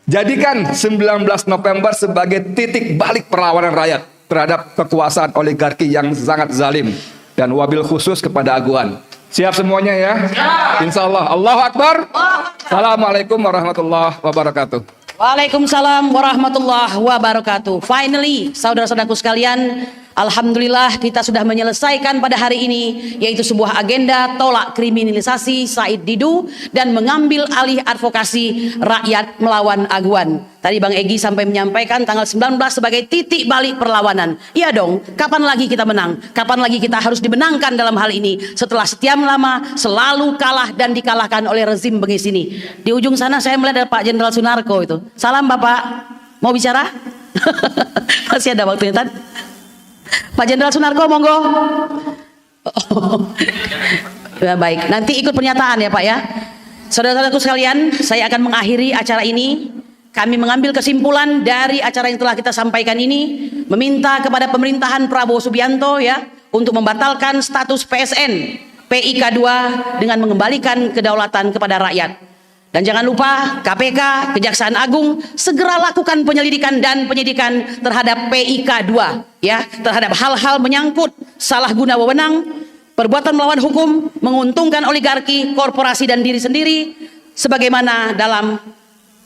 Jadikan 19 November sebagai titik balik perlawanan rakyat terhadap kekuasaan oligarki yang sangat zalim, dan wabil khusus kepada aguan. Siap semuanya ya? Insya Allah. Allahu Akbar. Assalamualaikum warahmatullahi wabarakatuh. Waalaikumsalam warahmatullahi wabarakatuh. Finally, saudara-saudaraku sekalian, alhamdulillah kita sudah menyelesaikan pada hari ini, yaitu sebuah agenda tolak kriminalisasi Said Didu dan mengambil alih advokasi rakyat melawan aguan. Tadi Bang Egi sampai menyampaikan tanggal 19 sebagai titik balik perlawanan. Iya dong, kapan lagi kita menang? Kapan lagi kita harus dimenangkan dalam hal ini? Setelah sekian lama selalu kalah dan dikalahkan oleh rezim bengis ini. Di ujung sana saya melihat ada Pak Jenderal Sunarko itu. Salam Bapak, mau bicara? Masih ada waktunya Tan? Pak Jenderal Sunarko monggo. Ya, baik, nanti ikut pernyataan ya Pak ya. Saudara-saudaraku sekalian, saya akan mengakhiri acara ini. Kami mengambil kesimpulan dari acara yang telah kita sampaikan ini, meminta kepada pemerintahan Prabowo Subianto ya untuk membatalkan status PSN PIK 2 dengan mengembalikan kedaulatan kepada rakyat. Dan jangan lupa KPK, Kejaksaan Agung segera lakukan penyelidikan dan penyidikan terhadap PIK 2 ya, terhadap hal-hal menyangkut salah guna wewenang, perbuatan melawan hukum, menguntungkan oligarki, korporasi dan diri sendiri sebagaimana dalam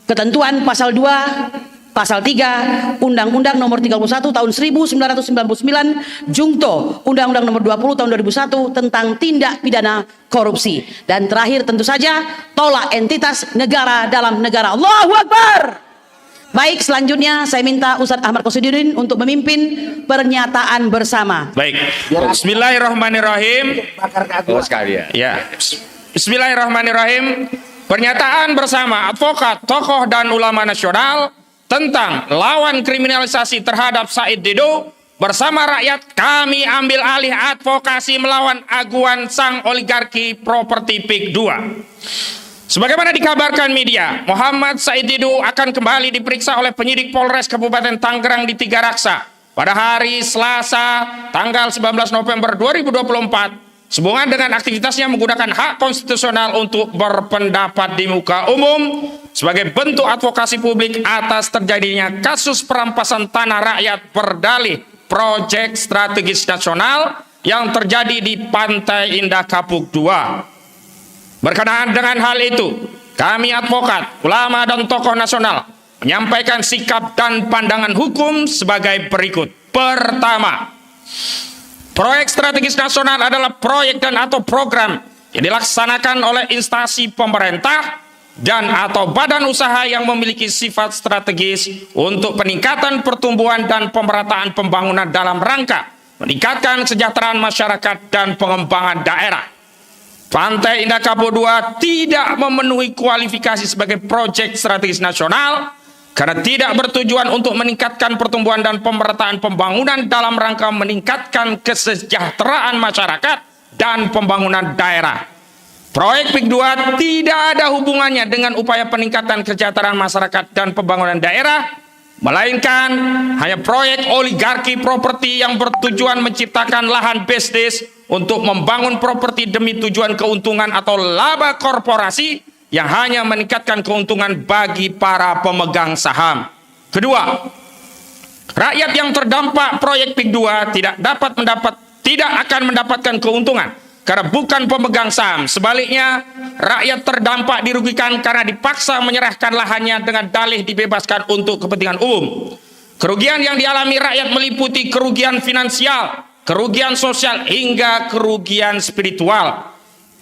ketentuan pasal 2, pasal 3 Undang-Undang nomor 31 tahun 1999 Jungto Undang-Undang nomor 20 tahun 2001 tentang tindak pidana korupsi. Dan terakhir tentu saja tolak entitas negara dalam negara. Allahu Akbar. Baik, selanjutnya saya minta Ustadz Ahmad Qasiduddin untuk memimpin pernyataan bersama. Baik. Bismillahirrahmanirrahim. Ya. Bismillahirrahmanirrahim. Pernyataan bersama advokat, tokoh dan ulama nasional tentang lawan kriminalisasi terhadap Said Didu. Bersama rakyat kami ambil alih advokasi melawan aguan sang oligarki properti PIK 2. Sebagaimana dikabarkan media, Muhammad Said Didu akan kembali diperiksa oleh penyidik Polres Kabupaten Tangerang di Tiga Raksa pada hari Selasa tanggal 19 November 2024. Sehubungan dengan aktivitasnya menggunakan hak konstitusional untuk berpendapat di muka umum sebagai bentuk advokasi publik atas terjadinya kasus perampasan tanah rakyat berdalih proyek strategis nasional yang terjadi di Pantai Indah Kapuk 2. Berkenaan dengan hal itu, kami advokat, ulama dan tokoh nasional menyampaikan sikap dan pandangan hukum sebagai berikut. Pertama, proyek strategis nasional adalah proyek dan atau program yang dilaksanakan oleh instansi pemerintah dan atau badan usaha yang memiliki sifat strategis untuk peningkatan pertumbuhan dan pemerataan pembangunan dalam rangka meningkatkan kesejahteraan masyarakat dan pengembangan daerah. Pantai Indah Kapuk 2 tidak memenuhi kualifikasi sebagai proyek strategis nasional karena tidak bertujuan untuk meningkatkan pertumbuhan dan pemerataan pembangunan dalam rangka meningkatkan kesejahteraan masyarakat dan pembangunan daerah. Proyek PIK 2 tidak ada hubungannya dengan upaya peningkatan kesejahteraan masyarakat dan pembangunan daerah, melainkan hanya proyek oligarki properti yang bertujuan menciptakan lahan bisnis untuk membangun properti demi tujuan keuntungan atau laba korporasi yang hanya meningkatkan keuntungan bagi para pemegang saham. Kedua, rakyat yang terdampak proyek PIK 2 tidak akan mendapatkan keuntungan karena bukan pemegang saham. Sebaliknya, rakyat terdampak dirugikan karena dipaksa menyerahkan lahannya dengan dalih dibebaskan untuk kepentingan umum. Kerugian yang dialami rakyat meliputi kerugian finansial, kerugian sosial hingga kerugian spiritual.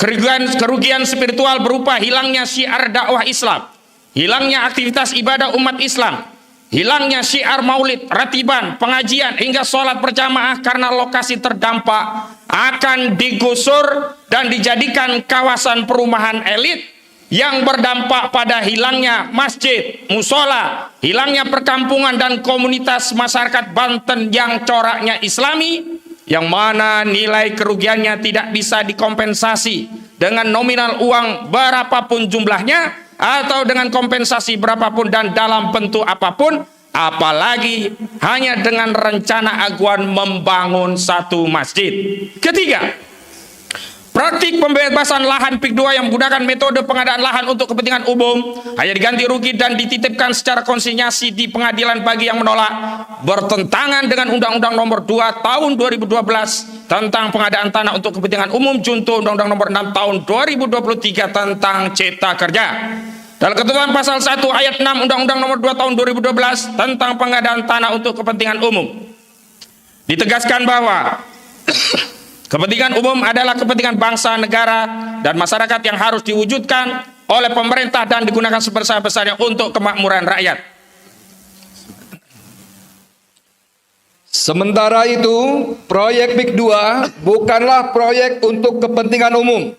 Kerugian spiritual berupa hilangnya syiar dakwah Islam, hilangnya aktivitas ibadah umat Islam, hilangnya syiar maulid, ratiban, pengajian, hingga sholat berjamaah karena lokasi terdampak akan digusur dan dijadikan kawasan perumahan elit yang berdampak pada hilangnya masjid, musola, hilangnya perkampungan dan komunitas masyarakat Banten yang coraknya Islami, yang mana nilai kerugiannya tidak bisa dikompensasi dengan nominal uang berapapun jumlahnya atau dengan kompensasi berapapun dan dalam bentuk apapun, apalagi hanya dengan rencana aguan membangun satu masjid. Ketiga, praktik pembebasan lahan PIK 2 yang menggunakan metode pengadaan lahan untuk kepentingan umum hanya diganti rugi dan dititipkan secara konsinyasi di pengadilan bagi yang menolak, bertentangan dengan Undang-Undang Nomor 2 Tahun 2012 tentang pengadaan tanah untuk kepentingan umum, junto Undang-Undang Nomor 6 Tahun 2023 tentang Cipta Kerja. Dalam ketentuan pasal 1 ayat 6 Undang-Undang Nomor 2 Tahun 2012 tentang pengadaan tanah untuk kepentingan umum, ditegaskan bahwa kepentingan umum adalah kepentingan bangsa, negara, dan masyarakat yang harus diwujudkan oleh pemerintah dan digunakan sebesar-besarnya untuk kemakmuran rakyat. Sementara itu, proyek PIK 2 bukanlah proyek untuk kepentingan umum.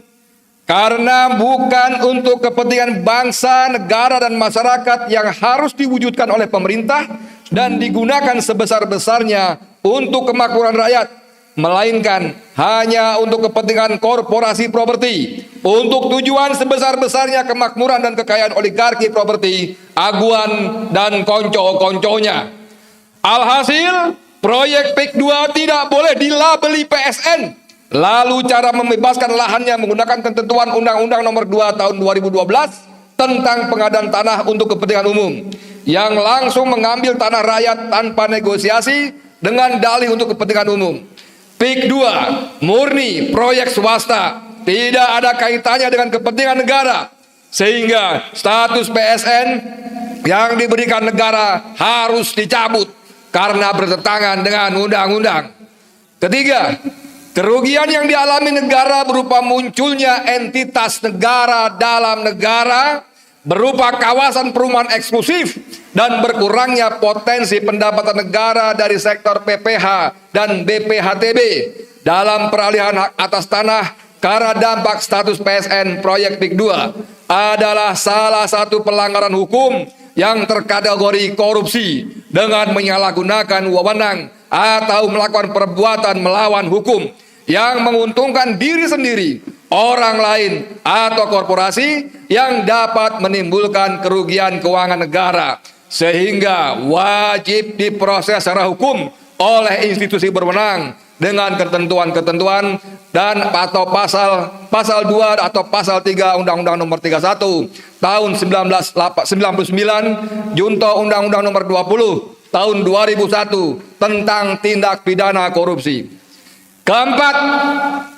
Karena bukan untuk kepentingan bangsa, negara, dan masyarakat yang harus diwujudkan oleh pemerintah dan digunakan sebesar-besarnya untuk kemakmuran rakyat, melainkan hanya untuk kepentingan korporasi properti, untuk tujuan sebesar-besarnya kemakmuran dan kekayaan oligarki properti, aguan, dan konco-konconya. Alhasil, proyek PIK 2 tidak boleh dilabeli PSN. Lalu cara membebaskan lahannya menggunakan ketentuan Undang-Undang Nomor 2 Tahun 2012 tentang pengadaan tanah untuk kepentingan umum, yang langsung mengambil tanah rakyat tanpa negosiasi dengan dalih untuk kepentingan umum. PIK 2 murni proyek swasta, tidak ada kaitannya dengan kepentingan negara, sehingga status PSN yang diberikan negara harus dicabut karena bertentangan dengan undang-undang. Ketiga, kerugian yang dialami negara berupa munculnya entitas negara dalam negara, berupa kawasan perumahan eksklusif, dan berkurangnya potensi pendapatan negara dari sektor PPH dan BPHTB dalam peralihan hak atas tanah karena dampak status PSN proyek PIK 2 adalah salah satu pelanggaran hukum yang terkategori korupsi dengan menyalahgunakan wewenang atau melakukan perbuatan melawan hukum yang menguntungkan diri sendiri, orang lain, atau korporasi yang dapat menimbulkan kerugian keuangan negara, sehingga wajib diproses secara hukum oleh institusi berwenang dengan ketentuan-ketentuan dan atau pasal 2 atau pasal 3 Undang-Undang Nomor 31 Tahun 1999 junto Undang-Undang Nomor 20 Tahun 2001 tentang tindak pidana korupsi. Keempat,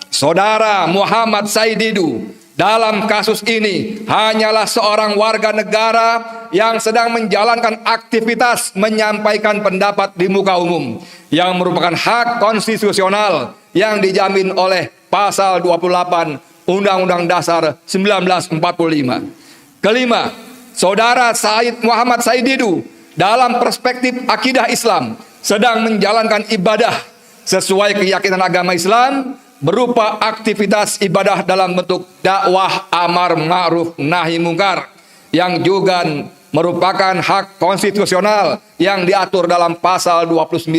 Saudara Muhammad Saididu dalam kasus ini hanyalah seorang warga negara yang sedang menjalankan aktivitas menyampaikan pendapat di muka umum yang merupakan hak konstitusional yang dijamin oleh pasal 28 Undang-Undang Dasar 1945. Kelima, Saudara Said Muhammad Saididu dalam perspektif akidah Islam sedang menjalankan ibadah sesuai keyakinan agama Islam berupa aktivitas ibadah dalam bentuk dakwah amar ma'ruf nahi mungkar yang juga merupakan hak konstitusional yang diatur dalam pasal 29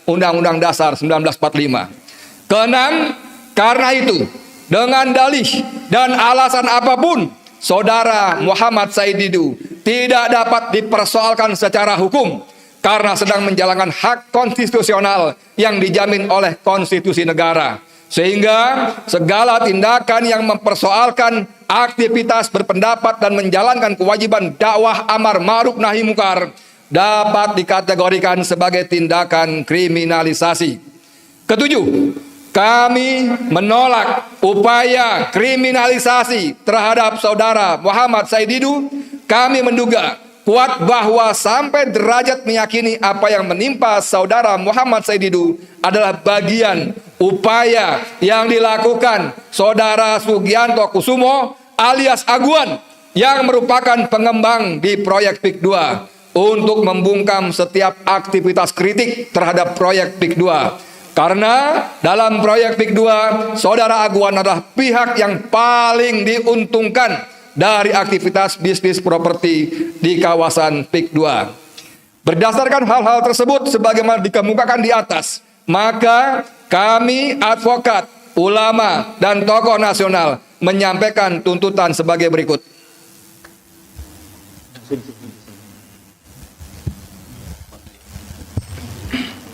Undang-Undang Dasar 1945. Keenam, karena itu dengan dalih dan alasan apapun Saudara Muhammad Saididu tidak dapat dipersoalkan secara hukum karena sedang menjalankan hak konstitusional yang dijamin oleh konstitusi negara, sehingga segala tindakan yang mempersoalkan aktivitas berpendapat dan menjalankan kewajiban dakwah amar ma'ruf nahi mungkar dapat dikategorikan sebagai tindakan kriminalisasi. Ketujuh, kami menolak upaya kriminalisasi terhadap Saudara Muhammad Saididu. Kami menduga kuat bahwa sampai derajat meyakini apa yang menimpa Saudara Muhammad Saididu adalah bagian upaya yang dilakukan Saudara Sugianto Kusumo alias Aguan yang merupakan pengembang di proyek PIK 2 untuk membungkam setiap aktivitas kritik terhadap proyek PIK 2. Karena dalam proyek PIK 2, Saudara Agwan adalah pihak yang paling diuntungkan dari aktivitas bisnis properti di kawasan PIK 2. Berdasarkan hal-hal tersebut sebagaimana dikemukakan di atas, maka kami advokat, ulama, dan tokoh nasional menyampaikan tuntutan sebagai berikut.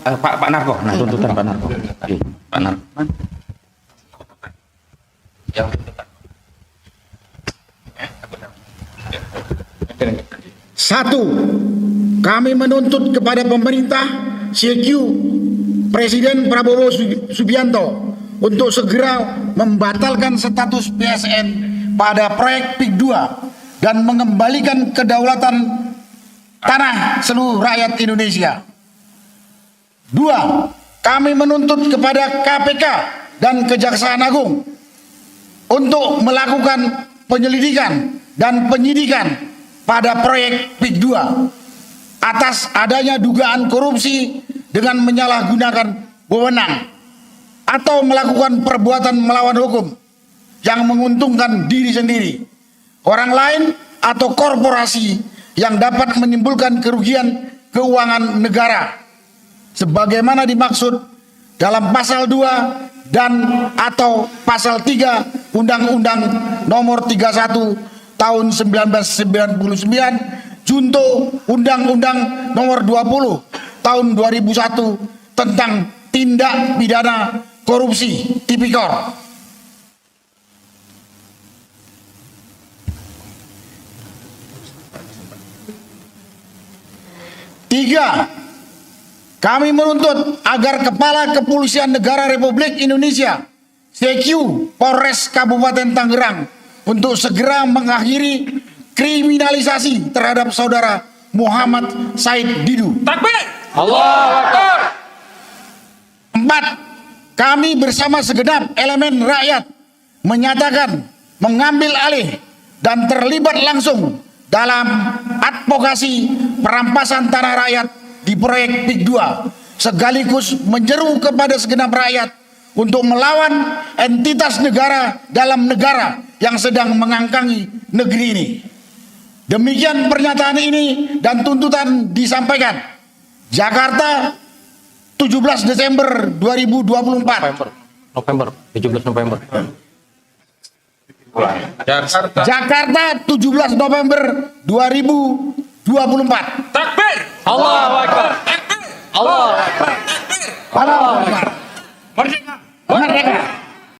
Pak Narko, nah tuntutan Pak Narko. Pak Narko. Yang tuntutan. Satu, kami menuntut kepada pemerintah CQ Presiden Prabowo Subianto untuk segera membatalkan status PSN pada proyek PIK 2 dan mengembalikan kedaulatan tanah seluruh rakyat Indonesia. Dua, kami menuntut kepada KPK dan Kejaksaan Agung untuk melakukan penyelidikan dan penyidikan pada proyek PIK 2 atas adanya dugaan korupsi dengan menyalahgunakan wewenang atau melakukan perbuatan melawan hukum yang menguntungkan diri sendiri, orang lain atau korporasi yang dapat menimbulkan kerugian keuangan negara sebagaimana dimaksud dalam pasal 2 dan atau pasal 3 Undang-Undang Nomor 31 Tahun 1999 junto Undang-Undang Nomor 20 Tahun 2001 tentang tindak pidana korupsi tipikor. Tiga, kami menuntut agar Kepala Kepolisian Negara Republik Indonesia CQ Polres Kabupaten Tangerang untuk segera mengakhiri kriminalisasi terhadap Saudara Muhammad Said Didu. Takbir! Allahu Akbar! 4, kami bersama segenap elemen rakyat menyatakan mengambil alih dan terlibat langsung dalam advokasi perampasan tanah rakyat di proyek PIK 2 sekaligus menyeru kepada segenap rakyat untuk melawan entitas negara dalam negara yang sedang mengangkangi negeri ini. Demikian pernyataan ini dan tuntutan disampaikan. Jakarta 17 Desember 2024. November, 17 November. Jakarta 17 November 2024. Takbir! Allahu